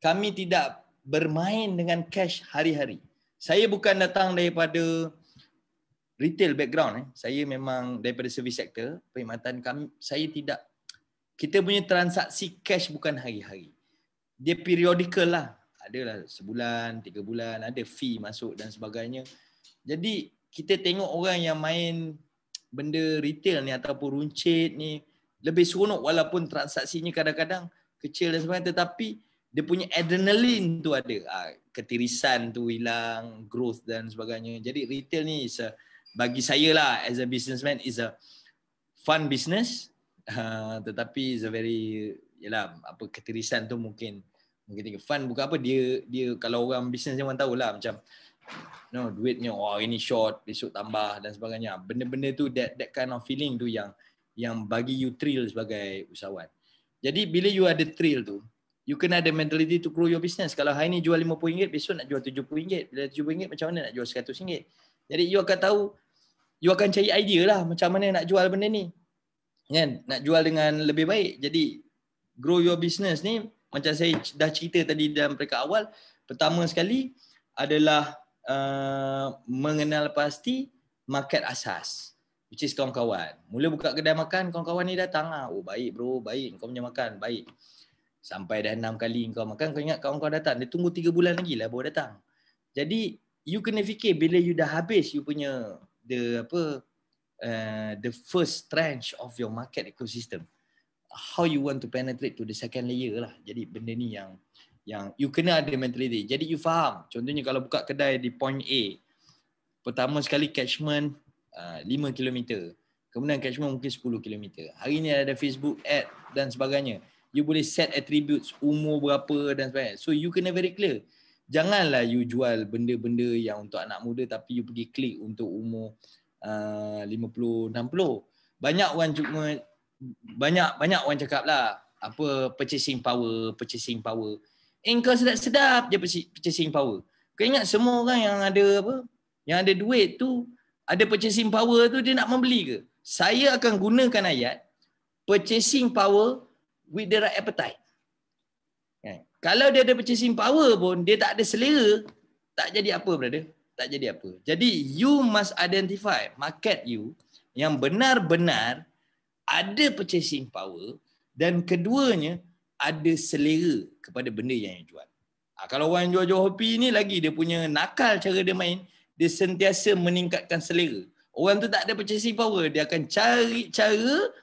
kami tidak bermain dengan cash hari-hari. Saya bukan datang daripada retail background. Saya memang daripada service sector, perkhidmatan kami. Kita punya transaksi cash bukan hari-hari. Dia periodical lah. Adalah sebulan, 3 bulan, ada fee masuk dan sebagainya. Jadi kita tengok orang yang main benda retail ni ataupun runcit ni lebih seronok walaupun transaksinya kadang-kadang kecil dan sebagainya, tetapi dia punya adrenaline tu ada. Ketirisan tu hilang, growth dan sebagainya. Jadi retail ni bagi saya lah as a businessman is a fun business, tetapi is a very ketirisan tu mungkin fun bukan apa, dia kalau orang business orang tahulah macam duitnya ini short, besok tambah dan sebagainya. Benda-benda tu that kind of feeling tu yang bagi you thrill sebagai usahawan. Jadi bila you ada thrill tu, you kena ada mentality to grow your business. Kalau hari ni jual RM50, besok nak jual RM70. Bila RM70 macam mana nak jual RM100? Jadi you akan tahu, you akan cari idea lah macam mana nak jual benda ni. Kan? Nak jual dengan lebih baik. Jadi grow your business ni, macam saya dah cerita tadi dalam peringkat awal, pertama sekali adalah mengenal pasti market asas, which is kawan-kawan. Mula buka kedai makan, kawan-kawan ni datang baik bro, baik kau punya makan, baik. Sampai dah 6 kali kau makan, kau ingat kawan-kawan datang, dia tunggu 3 bulan lagi lah baru datang. Jadi you kena fikir bila you dah habis you punya the first tranche of your market ecosystem, how you want to penetrate to the second layer lah. Jadi benda ni yang you kena ada mentality. Jadi you faham. Contohnya kalau buka kedai di point A, pertama sekali catchment 5 km. Kemudian catchment mungkin 10 km. Hari ni ada Facebook ad dan sebagainya. You boleh set attributes, umur berapa dan sebagainya. So you kena very clear. Janganlah you jual benda-benda yang untuk anak muda tapi you pergi klik untuk umur 50, 60. Banyak orang cakap lah apa purchasing power. Kau sedap-sedap je purchasing power. Kau ingat semua orang yang ada duit tu, ada purchasing power tu, dia nak membeli ke? Saya akan gunakan ayat purchasing power with the right appetite. Kalau dia ada purchasing power pun, dia tak ada selera, tak jadi apa brother? Tak jadi apa. Jadi you must identify market you yang benar-benar ada purchasing power dan keduanya ada selera kepada benda yang jual. Kalau orang yang jual-jual hobi ni lagi dia punya nakal cara dia main, dia sentiasa meningkatkan selera. Orang tu tak ada purchasing power, dia akan cari cara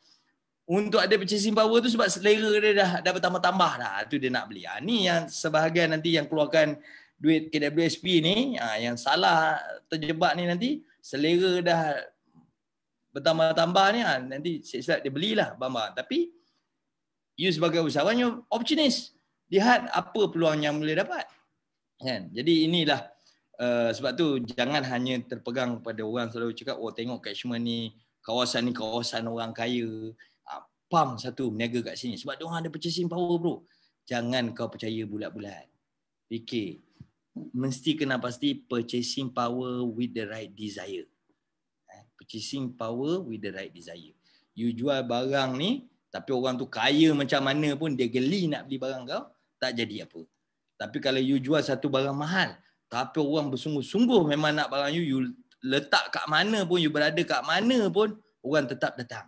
untuk ada purchasing power tu sebab selera dia dah bertambah-tambah dah. Tu dia nak beli. Ni yang sebahagian nanti yang keluarkan duit KWSP ni, yang salah terjebak ni nanti selera dah bertambah-tambah ni, nanti silap dia belilah barang-barang. Tapi you sebagai usahawan, you opportunist. Lihat apa peluang yang boleh dapat. Kan? Jadi inilah sebab tu jangan hanya terpegang pada orang selalu cakap, tengok catchment ni kawasan orang kaya. Pam satu berniaga kat sini. Sebab dia orang ada purchasing power bro. Jangan kau percaya bulat-bulat. Fikir. Mesti kena pasti purchasing power with the right desire. Purchasing power with the right desire. You jual barang ni, tapi orang tu kaya macam mana pun dia geli nak beli barang kau, tak jadi apa. Tapi kalau you jual satu barang mahal, tapi orang bersungguh-sungguh memang nak barang you letak kat mana pun, you berada kat mana pun, orang tetap datang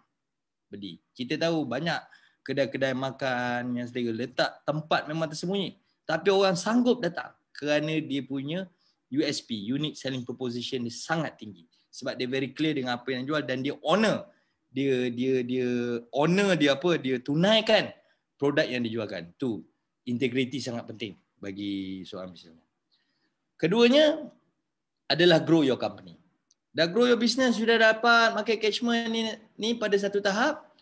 beli. Kita tahu banyak kedai-kedai makan yang selera letak tempat memang tersembunyi, tapi orang sanggup datang kerana dia punya USP, unique selling proposition dia sangat tinggi. Sebab dia very clear dengan apa yang dia jual dan dia honor. Dia honor dia tunaikan produk yang dijualkan. Tu integriti sangat penting bagi seorang bisnes. Keduanya adalah grow your company. Dah grow your business, sudah dapat market catchment ni pada satu tahap,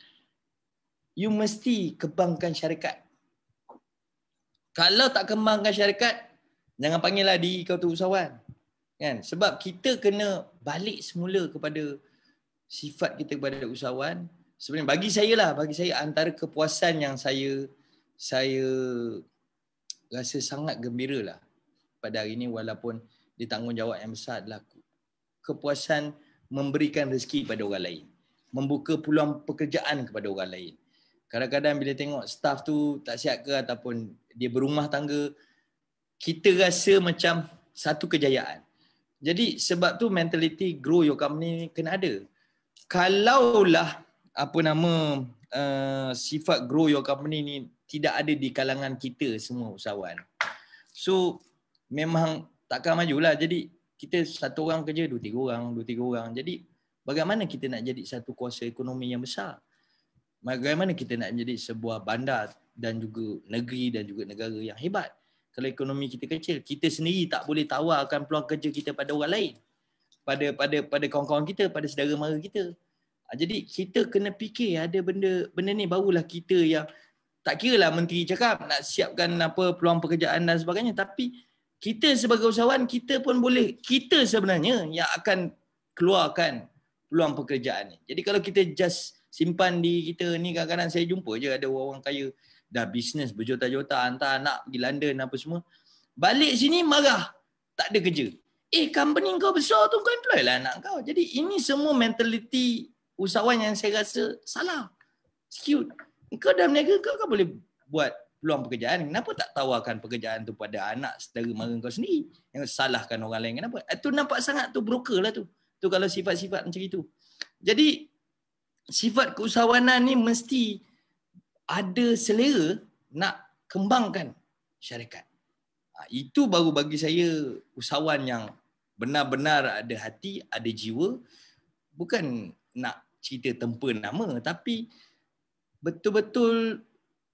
you mesti kembangkan syarikat. Kalau tak kembangkan syarikat, jangan panggillah diri kau tu usahawan. Kan? Sebab kita kena balik semula kepada sifat kita kepada usahawan. Sebenarnya bagi saya antara kepuasan yang saya rasa sangat gembira lah pada hari ini, walaupun dia tanggungjawab yang besar, adalah kepuasan memberikan rezeki pada orang lain, membuka peluang pekerjaan kepada orang lain. Kadang-kadang bila tengok staff tu tak siap ke ataupun dia berumah tangga, kita rasa macam satu kejayaan. Jadi sebab tu mentality grow your company kena ada. Kalaulah sifat grow your company ni tidak ada di kalangan kita semua usahawan, so memang takkan majulah. Jadi kita satu orang kerja 2-3 orang. Jadi bagaimana kita nak jadi satu kuasa ekonomi yang besar? Bagaimana kita nak menjadi sebuah bandar dan juga negeri dan juga negara yang hebat? Kalau ekonomi kita kecil, kita sendiri tak boleh tawarkan peluang kerja kita pada orang lain, pada kawan-kawan kita, pada saudara mara kita. Jadi kita kena fikir ada benda ni, barulah kita yang tak kira lah menteri cakap nak siapkan peluang pekerjaan dan sebagainya, tapi kita sebagai usahawan, kita pun boleh, kita sebenarnya yang akan keluarkan peluang pekerjaan ni. Jadi kalau kita just simpan di kita ni, kadang-kadang saya jumpa je ada orang kaya dah bisnes berjuta-juta, hantar anak pergi London apa semua, balik sini marah tak ada kerja. Company kau besar tu, kau employ lah anak kau. Jadi ini semua mentality usahawan yang saya rasa salah, skewed. Kau dah berniaga, kau boleh buat peluang pekerjaan. Kenapa tak tawarkan pekerjaan tu pada anak saudara mara kau sendiri? Yang salahkan orang lain kenapa? Itu nampak sangat tu broker lah tu. Tu kalau sifat-sifat macam itu. Jadi sifat keusahawanan ni mesti ada selera nak kembangkan syarikat. Itu baru bagi saya usahawan yang benar-benar ada hati, ada jiwa. Bukan nak cerita tempa nama, tapi betul-betul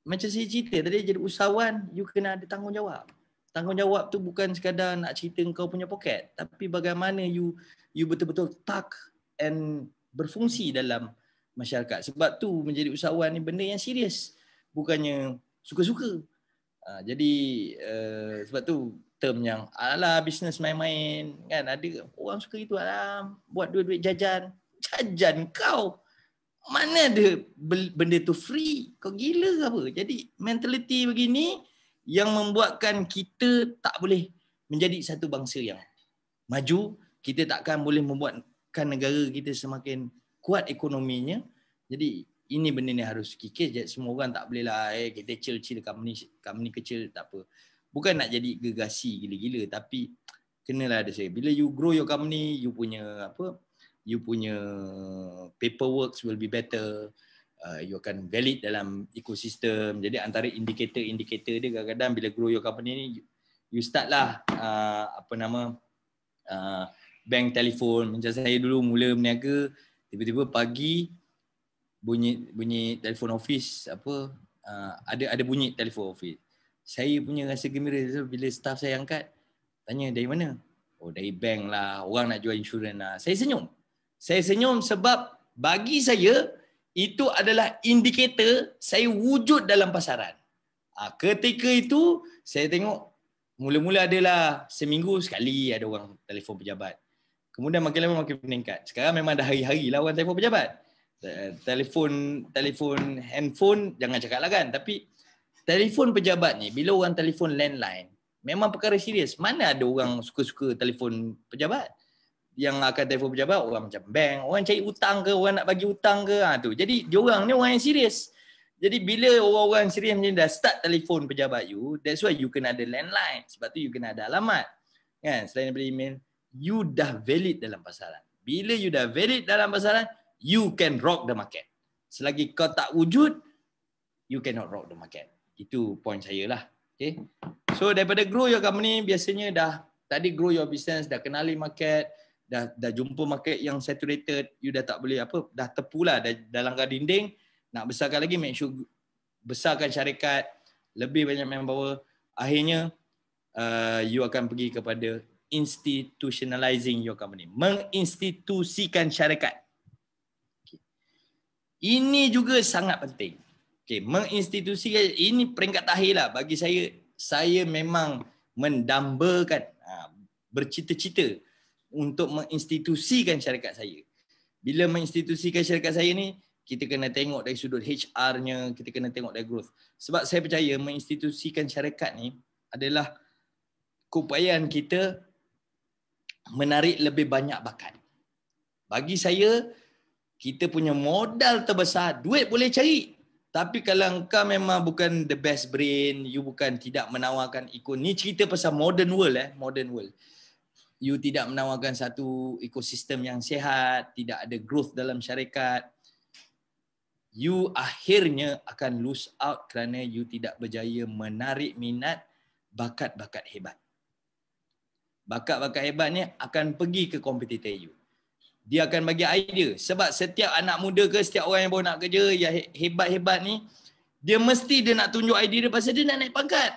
macam saya cerita tadi, jadi usahawan, you kena ada tanggungjawab. Tanggungjawab tu bukan sekadar nak cerita kau punya poket, tapi bagaimana you betul-betul tak and berfungsi dalam masyarakat. Sebab tu menjadi usahawan ni benda yang serius, bukannya suka-suka. Jadi sebab tu term yang alah bisnes main-main kan, ada orang suka itu, alah buat duit-duit jajan kau. Mana ada benda tu free? Kau gila ke apa? Jadi mentality begini yang membuatkan kita tak boleh menjadi satu bangsa yang maju. Kita takkan boleh membuatkan negara kita semakin kuat ekonominya. Jadi ini benda ni harus kikis. Jadi semua orang tak boleh lah kita chill company kecil tak apa. Bukan nak jadi gegasi gila-gila, tapi kenalah ada saya. Bila you grow your company, you punya paperwork will be better. You akan valid dalam ekosistem. Jadi antara indikator dia kadang-kadang bila grow your company ni, you start lah bank telefon. Macam saya dulu mula berniaga, tiba-tiba pagi bunyi telefon office ada bunyi telefon office. Saya punya rasa gembira bila staff saya angkat, tanya dari mana? Oh, dari bank lah, orang nak jual insurans lah. Saya senyum sebab bagi saya itu adalah indikator saya wujud dalam pasaran. Ketika itu saya tengok mula-mula adalah seminggu sekali ada orang telefon pejabat. Kemudian makin lama makin meningkat. Sekarang memang dah hari-hari lah orang telefon pejabat. Telefon handphone jangan cakap lah kan. Tapi telefon pejabat ni, bila orang telefon landline, memang perkara serius. Mana ada orang suka-suka telefon pejabat? Yang akan telefon pejabat orang macam bank, orang cari hutang ke, orang nak bagi hutang ke, tu. Jadi diorang ni orang yang serius. Jadi bila orang-orang serius macam dah start telefon pejabat you, that's why you kena ada landline. Sebab tu you kena ada alamat. Kan? Selain daripada email, you dah valid dalam pasaran. Bila you dah valid dalam pasaran, you can rock the market. Selagi kau tak wujud, you cannot rock the market. Itu point saya lah. Okay? So daripada grow your company, biasanya dah tadi grow your business, dah kenali market, dah jumpa market yang saturated, you dah tak boleh apa, dah terpulah dah langgar dinding, nak besarkan lagi, make sure besarkan syarikat, lebih banyak manpower, akhirnya you akan pergi kepada institutionalizing your company, menginstitusikan syarikat. Okay. Ini juga sangat penting. Okay, menginstitusikan, ini peringkat terakhir lah bagi saya. Saya memang mendambakan, bercita-cita untuk menginstitusikan syarikat saya. Bila menginstitusikan syarikat saya ni, kita kena tengok dari sudut HR-nya, kita kena tengok dari growth. Sebab saya percaya menginstitusikan syarikat ni adalah keupayaan kita menarik lebih banyak bakat. Bagi saya, kita punya modal terbesar, duit boleh cari. Tapi kalau engkau memang bukan the best brain, you bukan tidak menawarkan ni cerita pasal modern world, modern world. You tidak menawarkan satu ekosistem yang sihat, tidak ada growth dalam syarikat, you akhirnya akan lose out kerana you tidak berjaya menarik minat bakat-bakat hebat. Bakat-bakat hebat ni akan pergi ke kompetitor you. Dia akan bagi idea. Sebab setiap anak muda ke, setiap orang yang baru nak kerja, yang hebat-hebat ni, dia mesti dia nak tunjuk idea dia pasal dia nak naik pangkat.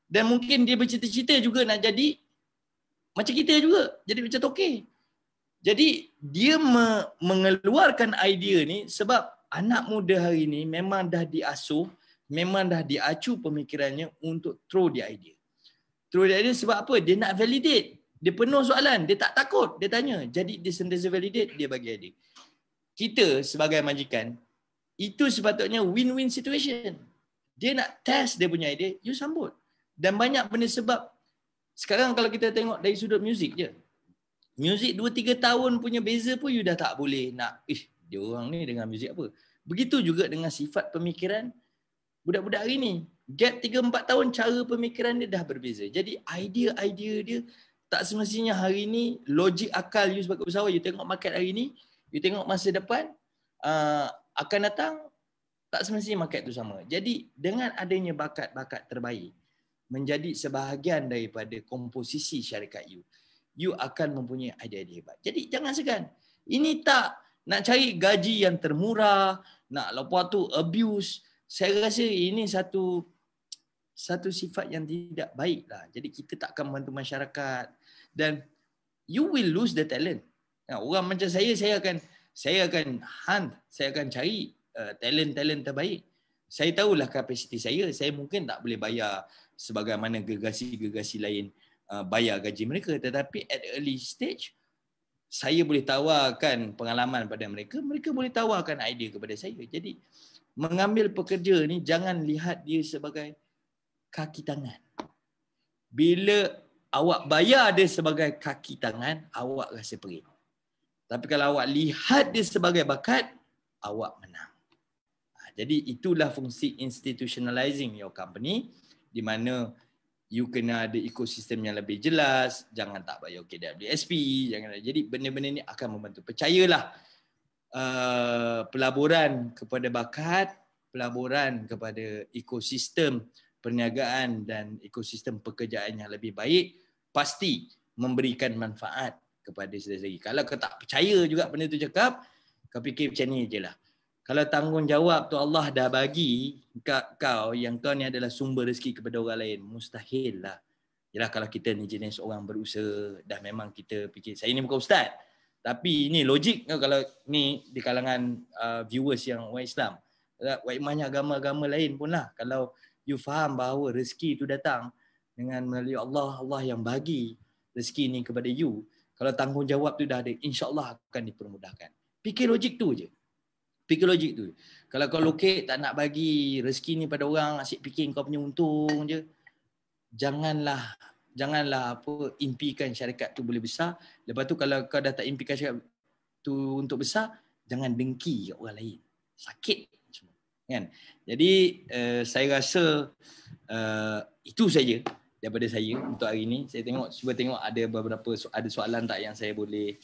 Dan mungkin dia bercita-cita juga nak jadi macam kita juga. Jadi macam Tokey. Jadi dia mengeluarkan idea ni sebab anak muda hari ni memang dah diasuh, memang dah diacu pemikirannya untuk throw the idea. Throw the idea sebab apa? Dia nak validate. Dia penuh soalan, dia tak takut, dia tanya. Jadi dia sentiasa validate, dia bagi idea. Kita sebagai majikan, itu sepatutnya win-win situation. Dia nak test dia punya idea, you sambut. Dan banyak benda sebab, sekarang kalau kita tengok dari sudut muzik je, muzik 2-3 tahun punya beza pun you dah tak boleh nak, dia orang ni dengan muzik apa. Begitu juga dengan sifat pemikiran budak-budak hari ni. Gap 3-4 tahun cara pemikiran dia dah berbeza. Jadi idea-idea dia tak semestinya hari ni logik akal you sebagai usahawan, you tengok market hari ni, you tengok masa depan akan datang, tak semestinya market tu sama. Jadi dengan adanya bakat-bakat terbaik menjadi sebahagian daripada komposisi syarikat you, you akan mempunyai idea-idea hebat. Jadi jangan segan. Ini tak nak cari gaji yang termurah, nak lepas tu abuse. Saya rasa ini satu sifat yang tidak baik lah. Jadi kita tak akan membantu masyarakat dan you will lose the talent. Orang macam saya akan hunt, saya akan cari talent terbaik. Saya tahulah kapasiti saya mungkin tak boleh bayar sebagaimana gergasi-gergasi lain bayar gaji mereka, tetapi at early stage saya boleh tawarkan pengalaman pada mereka, mereka boleh tawarkan idea kepada saya. Jadi mengambil pekerja ni jangan lihat dia sebagai kaki tangan. Bila awak bayar dia sebagai kaki tangan, awak rasa perit. Tapi kalau awak lihat dia sebagai bakat, awak menang. Jadi itulah fungsi institutionalizing your company, di mana you kena ada ekosistem yang lebih jelas, jangan tak bayar KWSP, jangan. Jadi benda-benda ni akan membantu. Percayalah, pelaburan kepada bakat, pelaburan kepada ekosistem perniagaan dan ekosistem pekerjaan yang lebih baik pasti memberikan manfaat kepada sendiri. Kalau kau tak percaya juga benda tu cakap, kau fikir macam ni je lah. Kalau tanggungjawab tu Allah dah bagi kau, yang kau ni adalah sumber rezeki kepada orang lain, mustahil lah. Yalah kalau kita ni jenis orang berusaha, dah memang kita fikir, saya ni bukan ustaz, tapi ini logik kalau ni di kalangan viewers yang orang Islam. Banyak agama-agama lain pun lah. Kalau you faham bahawa rezeki itu datang dengan melalui Allah, Allah yang bagi rezeki ni kepada you. Kalau tanggungjawab tu dah ada, insya-Allah akan dipermudahkan. Fikir logik tu je. Fikir logik tu. Kalau kau lokek tak nak bagi rezeki ni pada orang, asyik fikir kau punya untung je, janganlah impikan syarikat tu boleh besar. Lepas tu kalau kau dah tak impikan syarikat tu untuk besar, jangan dengki kat orang lain. Sakit semua. Kan? Jadi saya rasa itu saja daripada saya untuk hari ini. Saya cuba tengok ada beberapa soalan tak yang saya boleh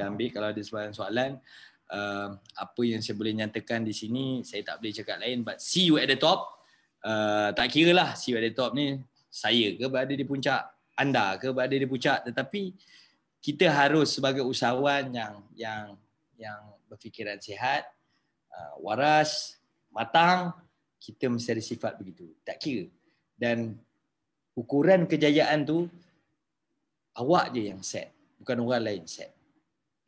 ambil. Kalau ada soalan apa yang saya boleh nyatakan di sini, saya tak boleh cakap lain, but see you at the top. Tak kira lah see you at the top ni, saya ke berada di puncak, anda ke berada di puncak, tetapi kita harus sebagai usahawan yang berfikiran sihat, waras, matang, kita mesti ada sifat begitu. Tak kira. Dan ukuran kejayaan tu awak je yang set, bukan orang lain set.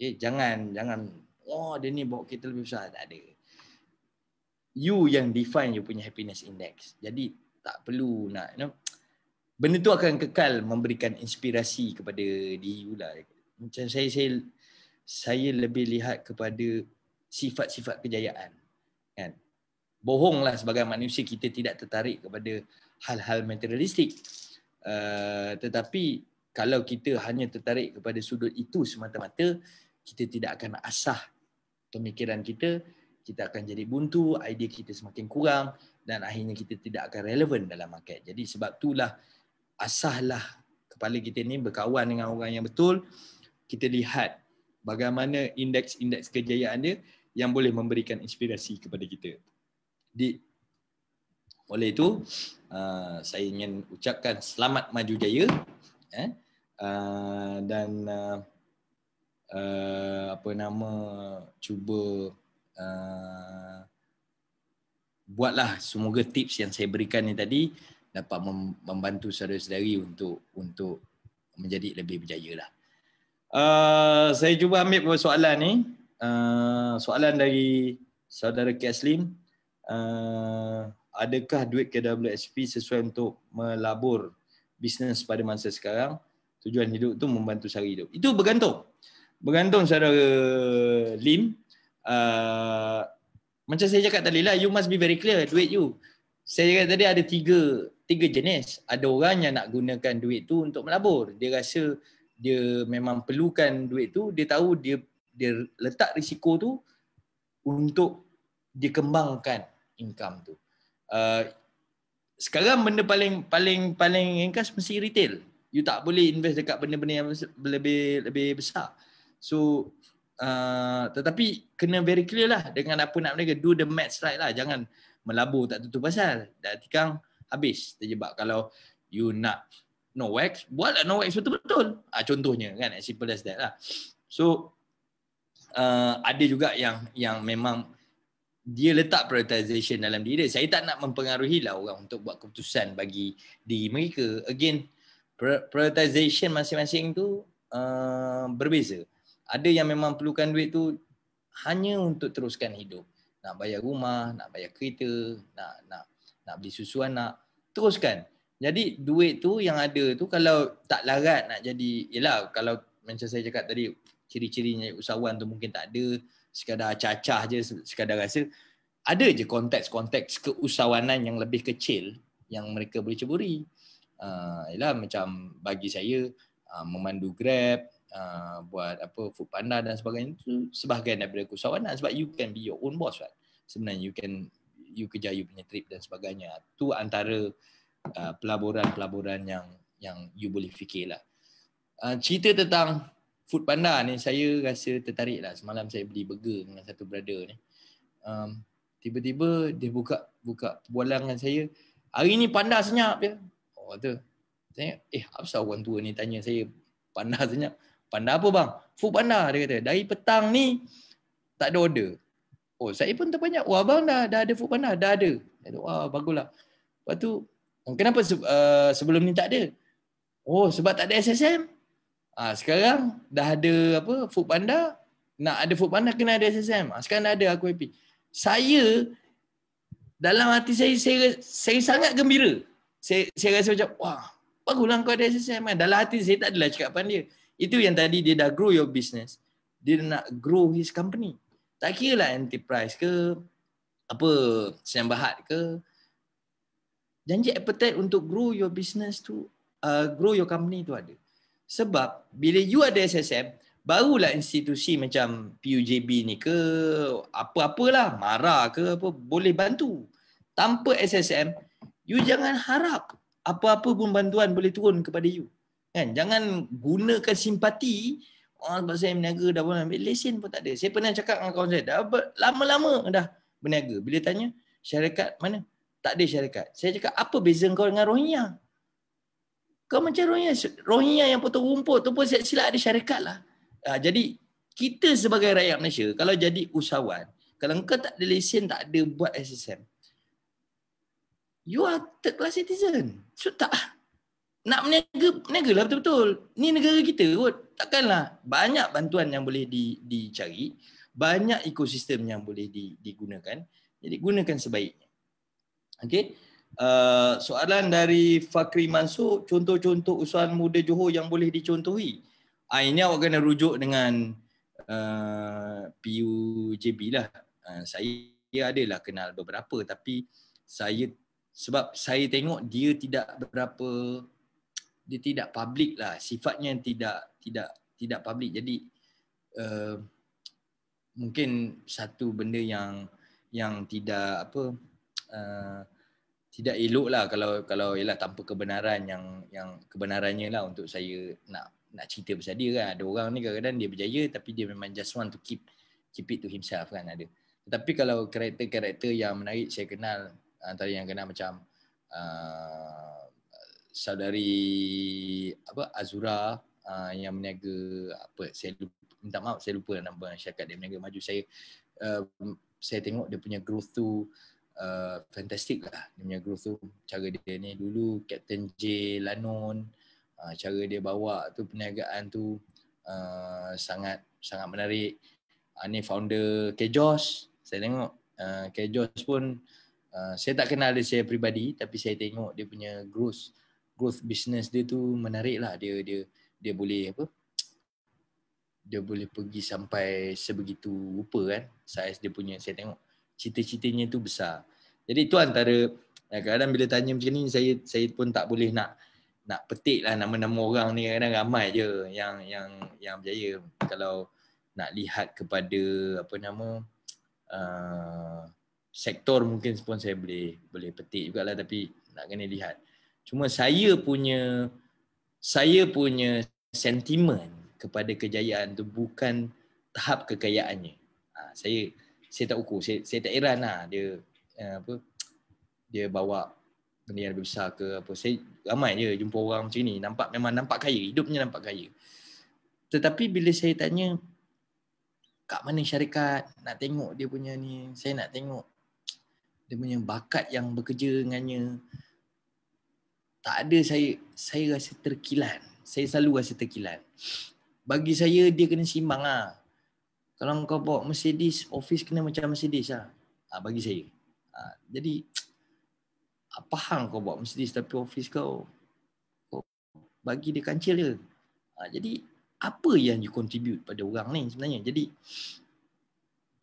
Jangan dia ni bawa kita lebih besar, tak ada. You yang define you punya happiness index. Jadi tak perlu nak benda tu akan kekal memberikan inspirasi kepada diri you lah. Macam saya lebih lihat kepada sifat-sifat kejayaan, kan. Bohonglah sebagai manusia kita tidak tertarik kepada hal-hal materialistik. Tetapi kalau kita hanya tertarik kepada sudut itu semata-mata, kita tidak akan asah pemikiran kita akan jadi buntu, idea kita semakin kurang dan akhirnya kita tidak akan relevan dalam market. Jadi sebab itulah asahlah kepala kita ni berkawan dengan orang yang betul. Kita lihat bagaimana indeks kejayaan dia yang boleh memberikan inspirasi kepada kita. Oleh itu, saya ingin ucapkan selamat maju jaya, dan cuba buatlah semoga tips yang saya berikan ni tadi dapat membantu saudara-saudari untuk menjadi lebih berjaya lah. Saya cuba ambil beberapa soalan ni. Soalan dari saudara Kaslim. Adakah duit KWSP sesuai untuk melabur bisnes pada masa sekarang? Tujuan hidup tu membantu sara hidup. Itu bergantung saudara Lim. Macam saya cakap tadi lah, you must be very clear duit you. Saya cakap tadi ada tiga jenis. Ada orang yang nak gunakan duit tu untuk melabur. Dia rasa dia memang perlukan duit tu, dia tahu dia letak risiko tu untuk dikembangkan income tu. Sekarang benda paling ringkas mesti retail. You tak boleh invest dekat benda-benda yang lebih besar. So tetapi kena very clear lah dengan apa nak mereka, do the maths right lah. Jangan melabur tak tentu pasal. Dah tikang habis terjebak. Kalau you nak no wax, buatlah no wax betul-betul. Contohnya kan, as simple as that lah. So ada juga yang memang dia letak prioritization dalam diri dia. Saya tak nak mempengaruhi lah orang untuk buat keputusan bagi diri mereka. Again, prioritization masing-masing tu berbeza. Ada yang memang perlukan duit tu hanya untuk teruskan hidup. Nak bayar rumah, nak bayar kereta, nak beli susu anak, teruskan. Jadi duit tu yang ada tu kalau tak larat nak jadi, yelah kalau macam saya cakap tadi, ciri-cirinya usahawan tu mungkin tak ada, sekadar acah-acah je, sekadar rasa. Ada je konteks-konteks keusahawanan yang lebih kecil yang mereka boleh ceburi. Yelah macam bagi saya memandu Grab, buat Food Panda dan sebagainya, itu sebahagian daripada keusahawanan sebab you can be your own boss right. Sebenarnya you kejar you punya trip dan sebagainya. Tu antara pelaburan-pelaburan yang you boleh fikirlah. Cerita tentang Food Panda ni saya rasa tertarik lah. Semalam saya beli burger dengan satu brother ni. Tiba-tiba dia buka perbualan dengan saya. Hari ni panda senyap je. Oh tu. Saya apa pasal orang tua ni tanya saya panda senyap. Panda apa bang? Food Panda, dia kata. Dari petang ni tak ada order. Oh saya pun terbanyak. Wah abang dah ada Food Panda? Dah ada. Wah baguslah. Lepas tu kenapa sebelum ni tak ada? Oh sebab tak ada SSM. Sekarang dah ada Food Panda. Nak ada Food Panda kena ada SSM. Sekarang dah ada, aku happy. Saya dalam hati saya sangat gembira. Saya rasa macam wah baguslah kau ada SSM kan. Dalam hati saya tak adalah cakapan dia. Itu yang tadi dia dah grow your business. Dia nak grow his company. Tak kira lah enterprise ke Siam Berhad ke. Janji appetite untuk grow your business tu, grow your company tu ada. Sebab bila you ada SSM, barulah institusi macam PUJB ni ke apa-apalah, MARA ke boleh bantu. Tanpa SSM, you jangan harap apa-apa pun bantuan boleh turun kepada you. Kan? Jangan gunakan simpati. Sebab saya berniaga dah boleh ambil lesen pun tak ada. Saya pernah cakap dengan kawan saya, dah lama-lama dah berniaga. Bila tanya, syarikat mana? Tak ada syarikat. Saya cakap, apa beza kau dengan Rohingya? Kau macam Rohingya yang potong rumput tu pun silap ada syarikat lah. Jadi kita sebagai rakyat Malaysia, kalau jadi usahawan, kalau kau tak ada lesen, tak ada buat SSM, you are third class citizen. So tak nak berniaga lah betul-betul. Ni negara kita kot. Takkanlah banyak bantuan yang boleh dicari, banyak ekosistem yang boleh digunakan. Jadi gunakan sebaiknya. Okey. Soalan dari Fakri Mansur, contoh-contoh usahawan muda Johor yang boleh dicontohi. Ini awak kena rujuk dengan PUJB lah. Saya adalah kenal beberapa, tapi sebab saya tengok dia tidak public lah, sifatnya tidak public. Jadi mungkin satu benda yang tidak tidak elok lah kalau ialah tanpa kebenaran yang kebenarannya lah untuk saya nak cerita pasal dia kan. Ada orang ni kadang-kadang dia berjaya tapi dia memang just want to keep it to himself kan, ada. Tetapi kalau karakter-karakter yang menarik saya kenal, antara yang kenal macam saudari Azura yang berniaga minta maaf saya lupa nama syarikat dia berniaga maju. Saya tengok dia punya growth tu fantastic lah. Dia punya growth tu, cara dia ni dulu Captain J Lanon, cara dia bawa tu perniagaan tu sangat menarik. Ni founder Kejos, saya tengok Kejos pun saya tak kenal dia secara peribadi, tapi saya tengok dia punya growth business dia tu menarik lah. Dia boleh dia boleh pergi sampai sebegitu rupa kan, saiz dia punya. Saya tengok cita-citanya tu besar. Jadi itu antara, kadang-kadang bila tanya macam ni saya pun tak boleh nak petik lah nama-nama orang ni. Kadang-kadang ramai je yang berjaya. Kalau nak lihat kepada sektor mungkin pun saya boleh petik jugalah, tapi nak kena lihat. Cuma saya punya sentimen kepada kejayaan tu bukan tahap kekayaannya. Saya tak ukur, saya tak heran lah dia bawa benda yang lebih besar ke apa. Saya ramai je jumpa orang macam ni, memang nampak kaya, hidupnya nampak kaya. Tetapi bila saya tanya kat mana syarikat, nak tengok dia punya ni, saya nak tengok dia punya bakat yang bekerja dengannya, tak ada. Saya rasa terkilan. Saya selalu rasa terkilan. Bagi saya dia kena simbang lah. Kalau kau bawa Mercedes, office kena macam Mercedes lah. Bagi saya. Jadi apa hang kau bawa Mercedes tapi office kau bagi dia kancil je. Jadi apa yang you contribute pada orang ni sebenarnya? Jadi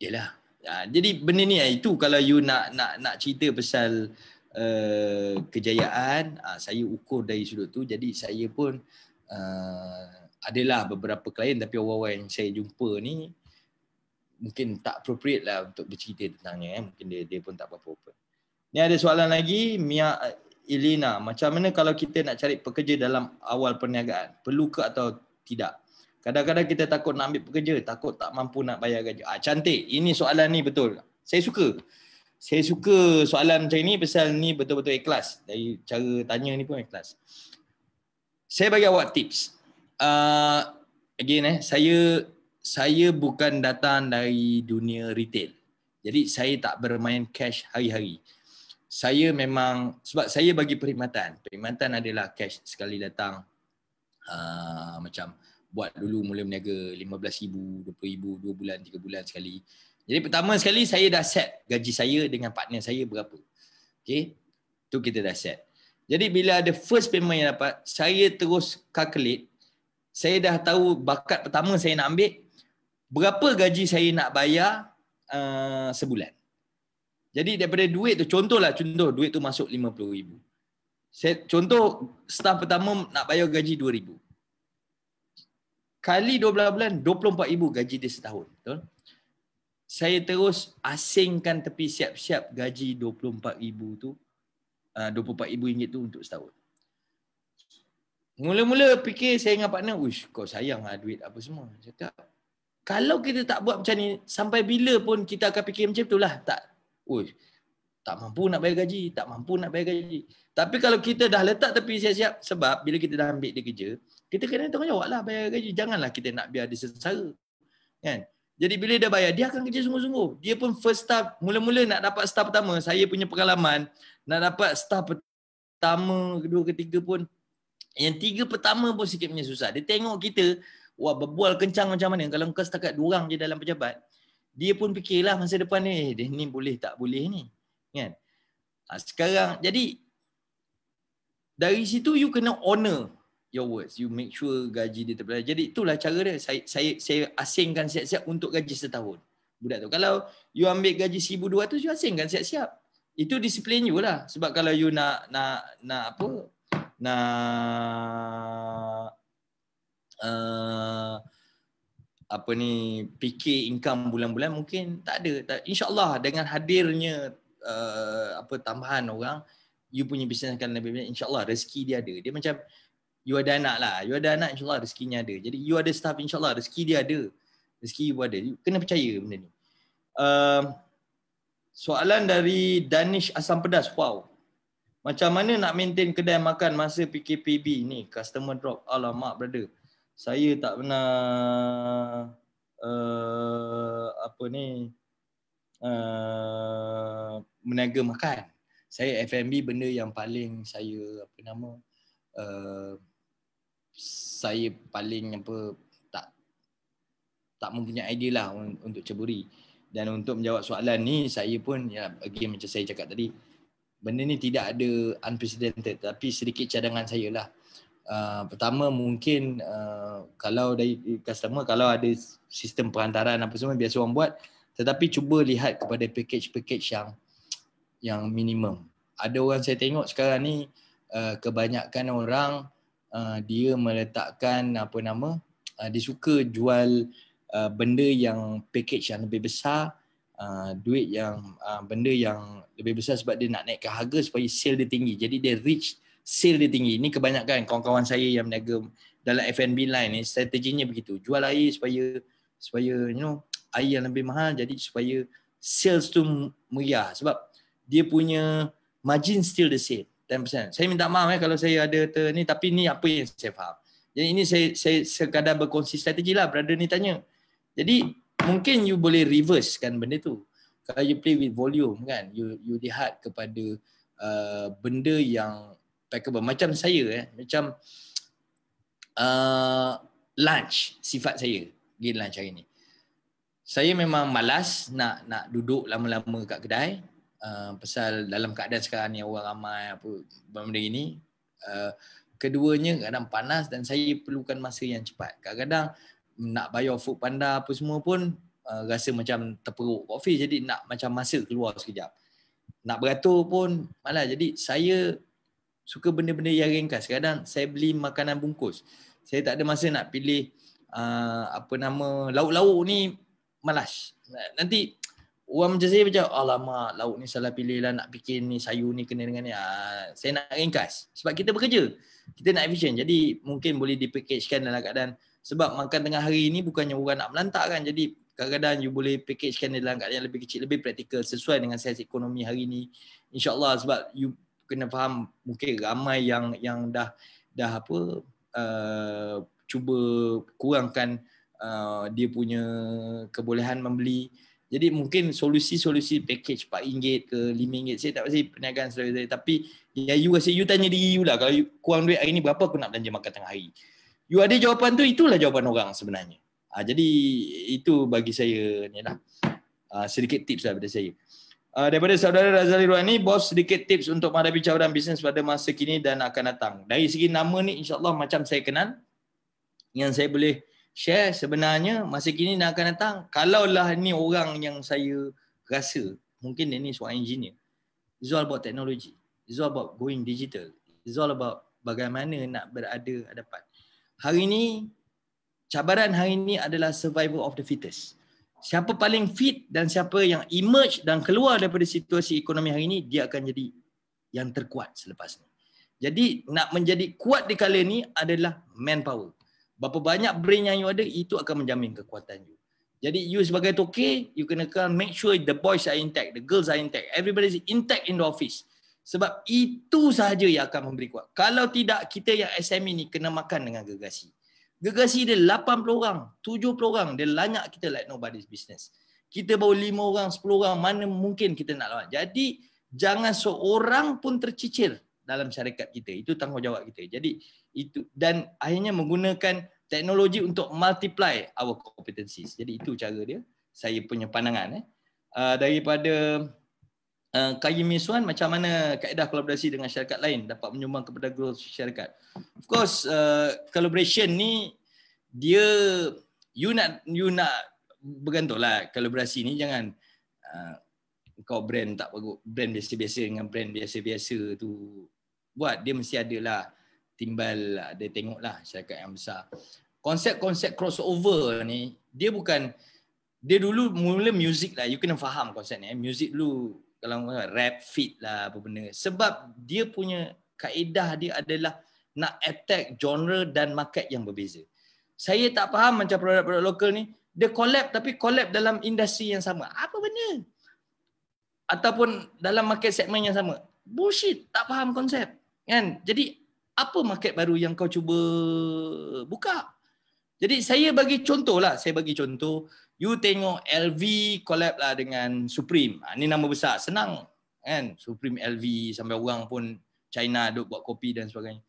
yalah. Jadi benda ni itu kalau you nak cerita pasal kejayaan, saya ukur dari sudut tu. Jadi saya pun adalah beberapa klien, tapi orang-orang yang saya jumpa ni mungkin tak appropriate lah untuk bercerita tentangnya. Mungkin dia pun tak apa-apa open. Ni ada soalan lagi, Mia Elina. Macam mana kalau kita nak cari pekerja dalam awal perniagaan? Perlu ke atau tidak? Kadang-kadang kita takut nak ambil pekerja, takut tak mampu nak bayar gaji. Cantik. Ini soalan ni betul. Saya suka soalan macam ni, pasal ni betul-betul ikhlas. Dari cara tanya ni pun ikhlas. Saya bagi awak tips. Again saya bukan datang dari dunia retail. Jadi saya tak bermain cash hari-hari. Saya memang, sebab saya bagi perkhidmatan. Perkhidmatan adalah cash sekali datang. Macam buat dulu mula berniaga RM15,000, RM20,000, 2 bulan, 3 bulan sekali. Jadi pertama sekali saya dah set gaji saya dengan partner saya berapa. Okay, tu kita dah set. Jadi bila ada first payment yang dapat, saya terus calculate. Saya dah tahu bakat pertama saya nak ambil, berapa gaji saya nak bayar sebulan. Jadi daripada duit tu, contoh duit tu masuk RM50,000. Contoh staff pertama nak bayar gaji RM2,000. Kali 12 bulan, RM24,000 gaji dia setahun. Betul? Saya terus asingkan tepi siap-siap gaji RM24,000 tu, RM24,000 tu untuk setahun. Mula-mula fikir saya dengan partner, uish, kau sayang lah duit apa semua. Cakap, kalau kita tak buat macam ni, sampai bila pun kita akan fikir macam tu lah. Tak. Uish, tak mampu nak bayar gaji, tak mampu nak bayar gaji. Tapi kalau kita dah letak tepi siap-siap, sebab bila kita dah ambil dia kerja, kita kena tanggungjawab lah bayar gaji. Janganlah kita nak biar dia sengsara. Kan? Jadi bila dia bayar, dia akan kerja sungguh-sungguh. Dia pun first staff, mula-mula nak dapat staff pertama, saya punya pengalaman, nak dapat staff pertama, kedua, ketiga pun, yang 3 pertama pun sikit punya susah. Dia tengok kita, wah berbual kencang macam mana. Kalau kau setakat 2 orang je dalam pejabat, dia pun fikirlah masa depan ni, dia ni boleh tak boleh ni. Kan? Sekarang, jadi dari situ you kena honor your words. You make sure gaji dia terbayar. Jadi itulah cara dia. Saya asingkan siap-siap untuk gaji setahun. Budak tu. Kalau you ambil gaji 1,200, you asingkan siap-siap. Itu disiplin you lah. Sebab kalau you nak fikir income bulan-bulan, mungkin tak ada. InsyaAllah dengan hadirnya tambahan orang, you punya bisnes akan lebih banyak. InsyaAllah rezeki dia ada. Dia macam you ada anak lah. You ada anak, insyaAllah rezekinya ada. Jadi you ada staff, insyaAllah rezeki dia ada. Rezeki you ada. You kena percaya benda ni. Soalan dari Danish Asam Pedas. Wow. Macam mana nak maintain kedai makan masa PKPB ni? Customer drop. Alamak brother. Saya tak pernah meniaga makan. Saya F&B, benda yang paling saya saya paling tak mempunyai idea lah untuk ceburi. Dan untuk menjawab soalan ni, saya pun again macam saya cakap tadi, benda ni tidak ada unprecedented, tapi sedikit cadangan saya lah. Pertama mungkin kalau dari customer, kalau ada sistem perantaran apa semua biasa orang buat, tetapi cuba lihat kepada package yang minimum. Ada orang saya tengok sekarang ni, kebanyakan orang dia meletakkan dia suka jual benda yang package yang lebih besar, duit yang benda yang lebih besar sebab dia nak naikkan harga supaya sale dia tinggi. Jadi dia reach sale dia tinggi. Ini kebanyakan kawan-kawan saya yang berniaga dalam F&B line ni, strateginya begitu. Jual air supaya air yang lebih mahal, jadi supaya sales tu meriah. Sebab dia punya margin still the same, 10%. Saya minta maaf kalau saya ada ni, tapi ni apa yang saya faham. Jadi ini saya sekadar berkongsi strategi lah. Brother ni tanya. Jadi mungkin you boleh reverse kan benda tu. Kalau you play with volume kan, you lihat kepada benda yang packable. Macam saya macam lunch, sifat saya pergi lunch hari ni. Saya memang malas nak duduk lama-lama kat kedai. Pasal dalam keadaan sekarang ni orang ramai benda ini. Keduanya kadang panas dan saya perlukan masa yang cepat. Kadang-kadang nak bayar food panda apa semua pun rasa macam terperuk kopi, jadi nak macam masa keluar sekejap. Nak beratur pun malas. Jadi saya suka benda-benda yang ringkas. Kadang saya beli makanan bungkus. Saya tak ada masa nak pilih lauk-lauk ni, malas. Nanti orang macam saya macam, alamak lauk ni salah pilih lah, nak bikin ni sayur ni kena dengan ni. Saya nak ringkas. Sebab kita bekerja, kita nak efisien. Jadi mungkin boleh dipackagekan dalam keadaan, sebab makan tengah hari ni bukannya orang nak melantak kan. Jadi kadang-kadang you boleh packagekan dalam keadaan yang lebih kecil, lebih praktikal, sesuai dengan saiz ekonomi hari ni. InsyaAllah, sebab you kena faham mungkin ramai yang dah cuba kurangkan dia punya kebolehan membeli. Jadi mungkin solusi package RM4 ke RM5, saya tak pasti perniagaan saya, tapi you rasa, you tanya diri you lah, kalau you kurang duit hari ni berapa aku nak belanja makan tengah hari. You ada jawapan tu, itulah jawapan orang sebenarnya. Jadi itu bagi saya ni lah. Sedikit tips lah daripada saya. Daripada saudara Razali Ruhani, bos, sedikit tips untuk menghadapi cabaran bisnes pada masa kini dan akan datang. Dari segi nama ni, insyaAllah macam saya kenal, yang saya boleh share sebenarnya masa kini dan akan datang, kalaulah ni orang yang saya rasa, mungkin dia ni seorang engineer. It's all about technology. It's all about going digital. It's all about bagaimana nak berada hadapan. Hari ni, cabaran hari ni adalah survival of the fittest. Siapa paling fit dan siapa yang emerge dan keluar daripada situasi ekonomi hari ini, dia akan jadi yang terkuat selepas ni. Jadi nak menjadi kuat di kala ni adalah manpower. Berapa banyak brain yang you ada, itu akan menjamin kekuatan you. Jadi you sebagai toke, you kena make sure the boys are intact, the girls are intact, everybody is intact in the office. Sebab itu sahaja yang akan memberi kuat. Kalau tidak, kita yang SME ni kena makan dengan Gergasi. Gergasi dia 80 orang, 70 orang, dia lanyak kita like nobody's business. Kita baru 5 orang, 10 orang, mana mungkin kita nak lawan. Jadi jangan seorang pun tercicir dalam syarikat kita. Itu tanggungjawab kita. Jadi itu, dan akhirnya menggunakan teknologi untuk multiply our competencies. Jadi itu cara dia. Saya punya pandangan. Daripada Kayim Miswan, macam mana kaedah kolaborasi dengan syarikat lain dapat menyumbang kepada growth syarikat? Of course, collaboration ni dia you nak bergantunglah. Kolaborasi ni jangan kau brand tak bagus, brand biasa-biasa dengan brand biasa-biasa tu buat, dia mesti ada lah timbal, ada tengoklah syarikat yang besar. Konsep-konsep crossover ni dia bukan, dia dulu mula music lah, you kena faham konsep ni. Music dulu kalau rap fit lah apa benda, sebab dia punya kaedah dia adalah nak attack genre dan market yang berbeza. Saya tak faham macam produk-produk lokal ni, dia collab tapi collab dalam industri yang sama. Apa benda? Ataupun dalam market segmen yang sama. Bullshit, tak faham konsep. Kan? Jadi apa market baru yang kau cuba buka? Jadi saya bagi contoh lah, you tengok LV collab lah dengan Supreme. Ni nama besar, senang kan? Supreme, LV, sampai orang pun China duk buat kopi dan sebagainya.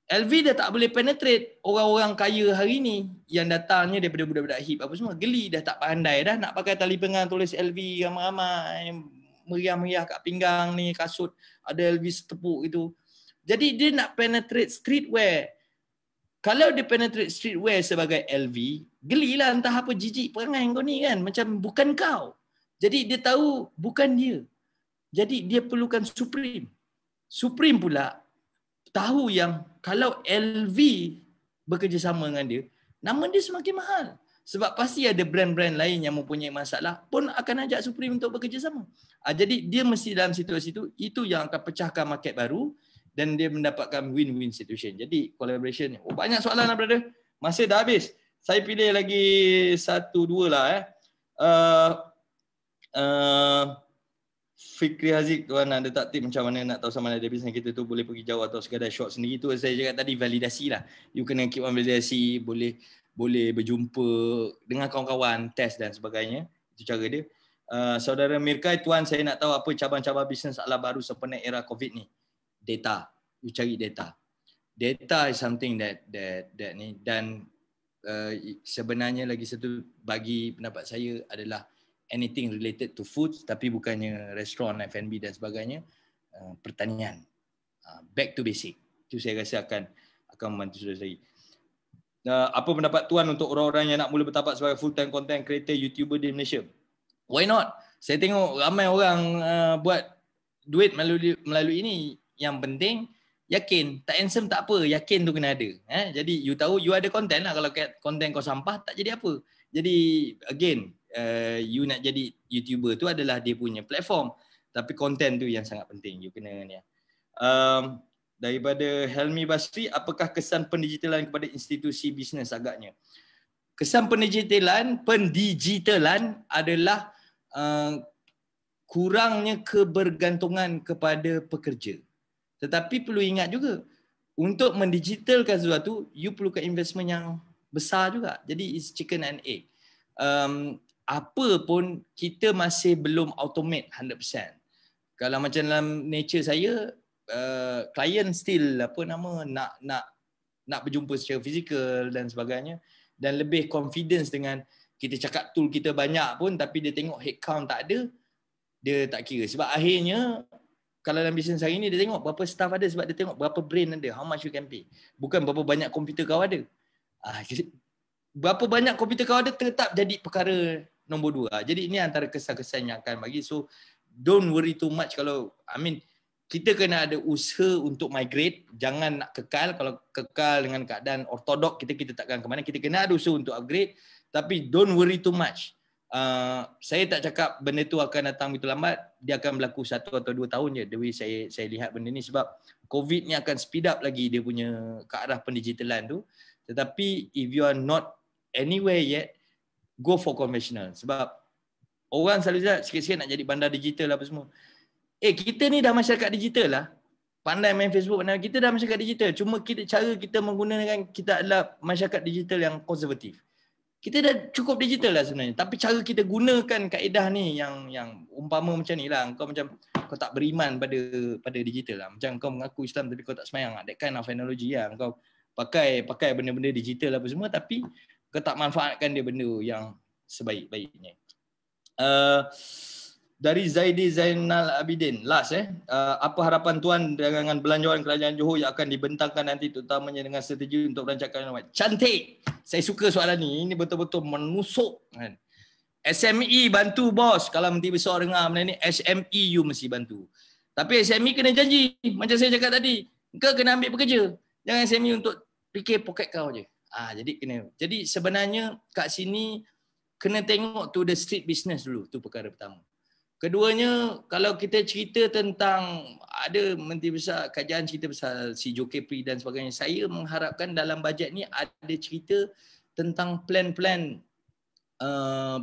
LV dah tak boleh penetrate orang-orang kaya hari ni yang datangnya daripada budak-budak hip apa semua. Geli dah, tak pandai dah nak pakai tali pinggang tulis LV ramai-ramai, meriah-meriah kat pinggang ni, kasut ada LV setepuk itu. Jadi dia nak penetrate streetwear. Kalau dia penetrate streetwear sebagai LV, gelilah, entah apa jijik perangai kau ni kan, macam bukan kau. Jadi dia tahu bukan dia. Jadi dia perlukan Supreme. Supreme pula tahu yang kalau LV bekerjasama dengan dia, nama dia semakin mahal. Sebab pasti ada brand-brand lain yang mempunyai masalah pun akan ajak Supreme untuk bekerjasama. Jadi dia mesti dalam situasi itu yang akan pecahkan market baru dan dia mendapatkan win-win situation. Jadi collaboration ni. Banyak soalan lah brother. Masa dah habis. Saya pilih lagi 1-2 lah. Fikri Haziq, tuan ada tak tip macam mana nak tahu sama ada bisnes kita tu boleh pergi jauh atau sekadar short sendiri? Tu saya cakap tadi, validasi lah. You kena keep on validasi, boleh berjumpa dengan kawan-kawan, test dan sebagainya. Itu cara dia. Saudara Mirkai, tuan saya nak tahu apa cabang-cabang bisnes ala baru sempena era COVID ni. Data. You cari data. Data is something that ni, dan sebenarnya lagi satu bagi pendapat saya adalah anything related to food, tapi bukannya restoran, F&B dan sebagainya, pertanian. Back to basic. Itu saya rasa akan membantu saudara saya. Apa pendapat tuan untuk orang-orang yang nak mula bertapak sebagai full time content creator, YouTuber di Malaysia? Why not? Saya tengok ramai orang buat duit melalui ini. Yang penting yakin, tak handsome tak apa, yakin tu kena ada. Jadi you tahu you ada content lah. Kalau content kau sampah tak jadi apa. Jadi again, you nak jadi YouTuber tu adalah dia punya platform, tapi content tu yang sangat penting. You kena ni. Daripada Helmi Basri, apakah kesan pendigitalan kepada institusi bisnes agaknya? Kesan pendigitalan adalah kurangnya kebergantungan kepada pekerja. Tetapi perlu ingat juga, untuk mendigitalkan sesuatu, you perlukan investment yang besar juga. Jadi it's chicken and egg. Apa pun kita masih belum automate 100%. Kalau macam dalam nature saya, klien still nak berjumpa secara fizikal dan sebagainya, dan lebih confidence dengan kita cakap tool kita banyak pun tapi dia tengok headcount tak ada, dia tak kira. Sebab akhirnya kalau dalam bisnes hari ni dia tengok berapa staff ada, sebab dia tengok berapa brain ada, how much you can pay. Bukan berapa banyak komputer kau ada. Berapa banyak komputer kau ada tetap jadi perkara nombor 2. Jadi ini antara kesan-kesan yang akan bagi. So don't worry too much. Kalau kita kena ada usaha untuk migrate, jangan nak kekal. Kalau kekal dengan keadaan ortodok, kita takkan ke mana. Kita kena ada usaha untuk upgrade, tapi don't worry too much. Saya tak cakap benda tu akan datang begitu lambat, dia akan berlaku 1 atau 2 tahun je. The way saya lihat benda ni, sebab COVID ni akan speed up lagi dia punya ke arah pendigitalan tu. Tetapi if you are not anywhere yet, go for conventional. Sebab orang selalu cakap sikit-sikit nak jadi bandar digital apa semua. Kita ni dah masyarakat digital lah. Pandai main Facebook, kita dah masyarakat digital. Cuma cara kita menggunakan, kita adalah masyarakat digital yang konservatif. Kita dah cukup digital lah sebenarnya. Tapi cara kita gunakan kaedah ni yang umpama macam ni lah. Kau macam kau tak beriman pada digital lah. Macam kau mengaku Islam tapi kau tak semayang. That kind of analogy lah. Kau pakai benda-benda digital apa semua tapi kau tak manfaatkan dia benda yang sebaik-baiknya. Dari Zaidi Zainal Abidin, last apa harapan tuan dengan belanjawan kerajaan Johor yang akan dibentangkan nanti, terutamanya dengan strategi untuk melancarkan? Cantik. Saya suka soalan ni. Ini betul-betul menusuk kan. SME bantu bos. Kalau Menteri Besar dengar benda ni, SME you mesti bantu. Tapi SME kena janji. Macam saya cakap tadi, kau kena ambil pekerja. Jangan SME untuk fikir poket kau je. Jadi kena. Jadi sebenarnya kat sini kena tengok to the street business dulu. Tu perkara pertama. Keduanya, kalau kita cerita tentang ada Menteri Besar, kajian cerita pasal si Zulkifli dan sebagainya, saya mengharapkan dalam bajet ni ada cerita tentang plan-plan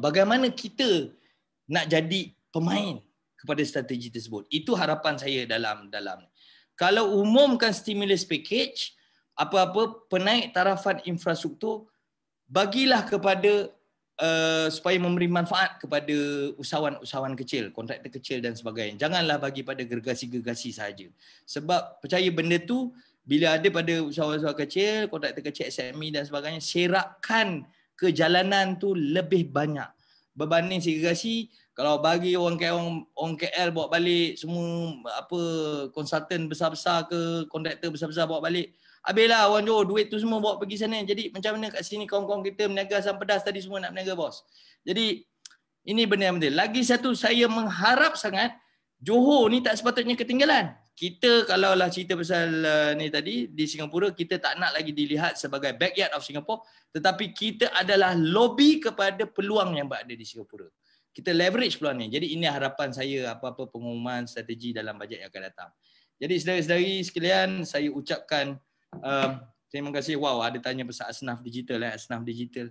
bagaimana kita nak jadi pemain kepada strategi tersebut. Itu harapan saya dalam. Kalau umumkan stimulus package, apa-apa penaik tarafan infrastruktur, bagilah kepada supaya memberi manfaat kepada usahawan-usahawan kecil, kontraktor kecil dan sebagainya. Janganlah bagi pada gergasi-gergasi sahaja. Sebab percaya benda tu bila ada pada usahawan-usahawan kecil, kontraktor kecil, SME dan sebagainya, serakkan ke jalanan tu lebih banyak. Berbanding segregasi, kalau bagi orang KL bawa balik semua konsultan besar-besar ke kontraktor besar-besar bawa balik, habislah orang Johor, duit tu semua bawa pergi sana. Jadi macam mana kat sini kawan-kawan kita meniaga asam pedas tadi semua nak meniaga bos. Jadi ini benda yang penting. Lagi satu, saya mengharap sangat Johor ni tak sepatutnya ketinggalan. Kita kalaulah cerita pasal ni tadi di Singapura, kita tak nak lagi dilihat sebagai backyard of Singapore, tetapi kita adalah lobby kepada peluang yang berada di Singapura. Kita leverage peluang ni. Jadi ini harapan saya apa-apa pengumuman strategi dalam bajet yang akan datang. Jadi saudara-saudari sekalian, saya ucapkan terima kasih. Wow, ada tanya pasal asnaf digital asnaf digital.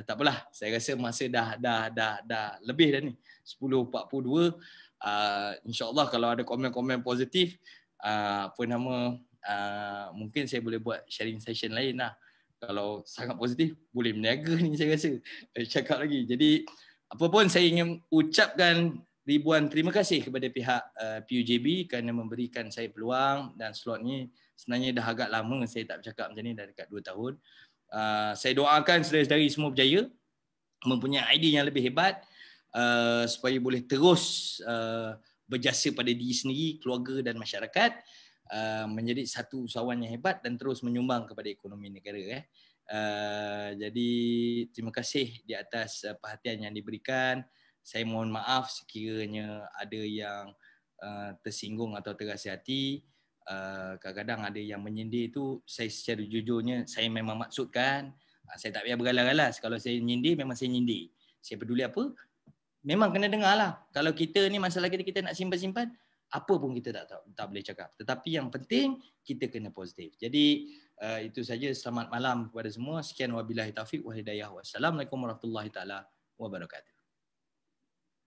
Tak apalah, saya rasa masa dah lebih dah ni. 10.42. InsyaAllah kalau ada komen-komen positif, mungkin saya boleh buat sharing session lain lah. Kalau sangat positif, boleh meniaga ni saya rasa. Cakap lagi. Jadi apa pun saya ingin ucapkan ribuan terima kasih kepada pihak PUJB kerana memberikan saya peluang, dan slot ni sebenarnya dah agak lama saya tak bercakap macam ni, dah dekat 2 tahun. Saya doakan saudara-saudari semua berjaya, mempunyai idea yang lebih hebat, supaya boleh terus berjasa pada diri sendiri, keluarga dan masyarakat, menjadi satu usahawan yang hebat dan terus menyumbang kepada ekonomi negara. Jadi terima kasih di atas perhatian yang diberikan. Saya mohon maaf sekiranya ada yang tersinggung atau terasa hati. Kadang-kadang ada yang menyindir tu, saya secara jujurnya saya memang maksudkan. Saya tak payah beralas-alas. Kalau saya nyindir, memang saya nyindir. Saya peduli apa, memang kena dengar lah. Kalau kita ni masalah kita nak simpan-simpan, apa pun kita tak boleh cakap. Tetapi yang penting kita kena positif. Jadi itu saja. Selamat malam kepada semua. Sekian wabillahi taufiq wa hidayah. Wassalamualaikum warahmatullahi taala wabarakatuh.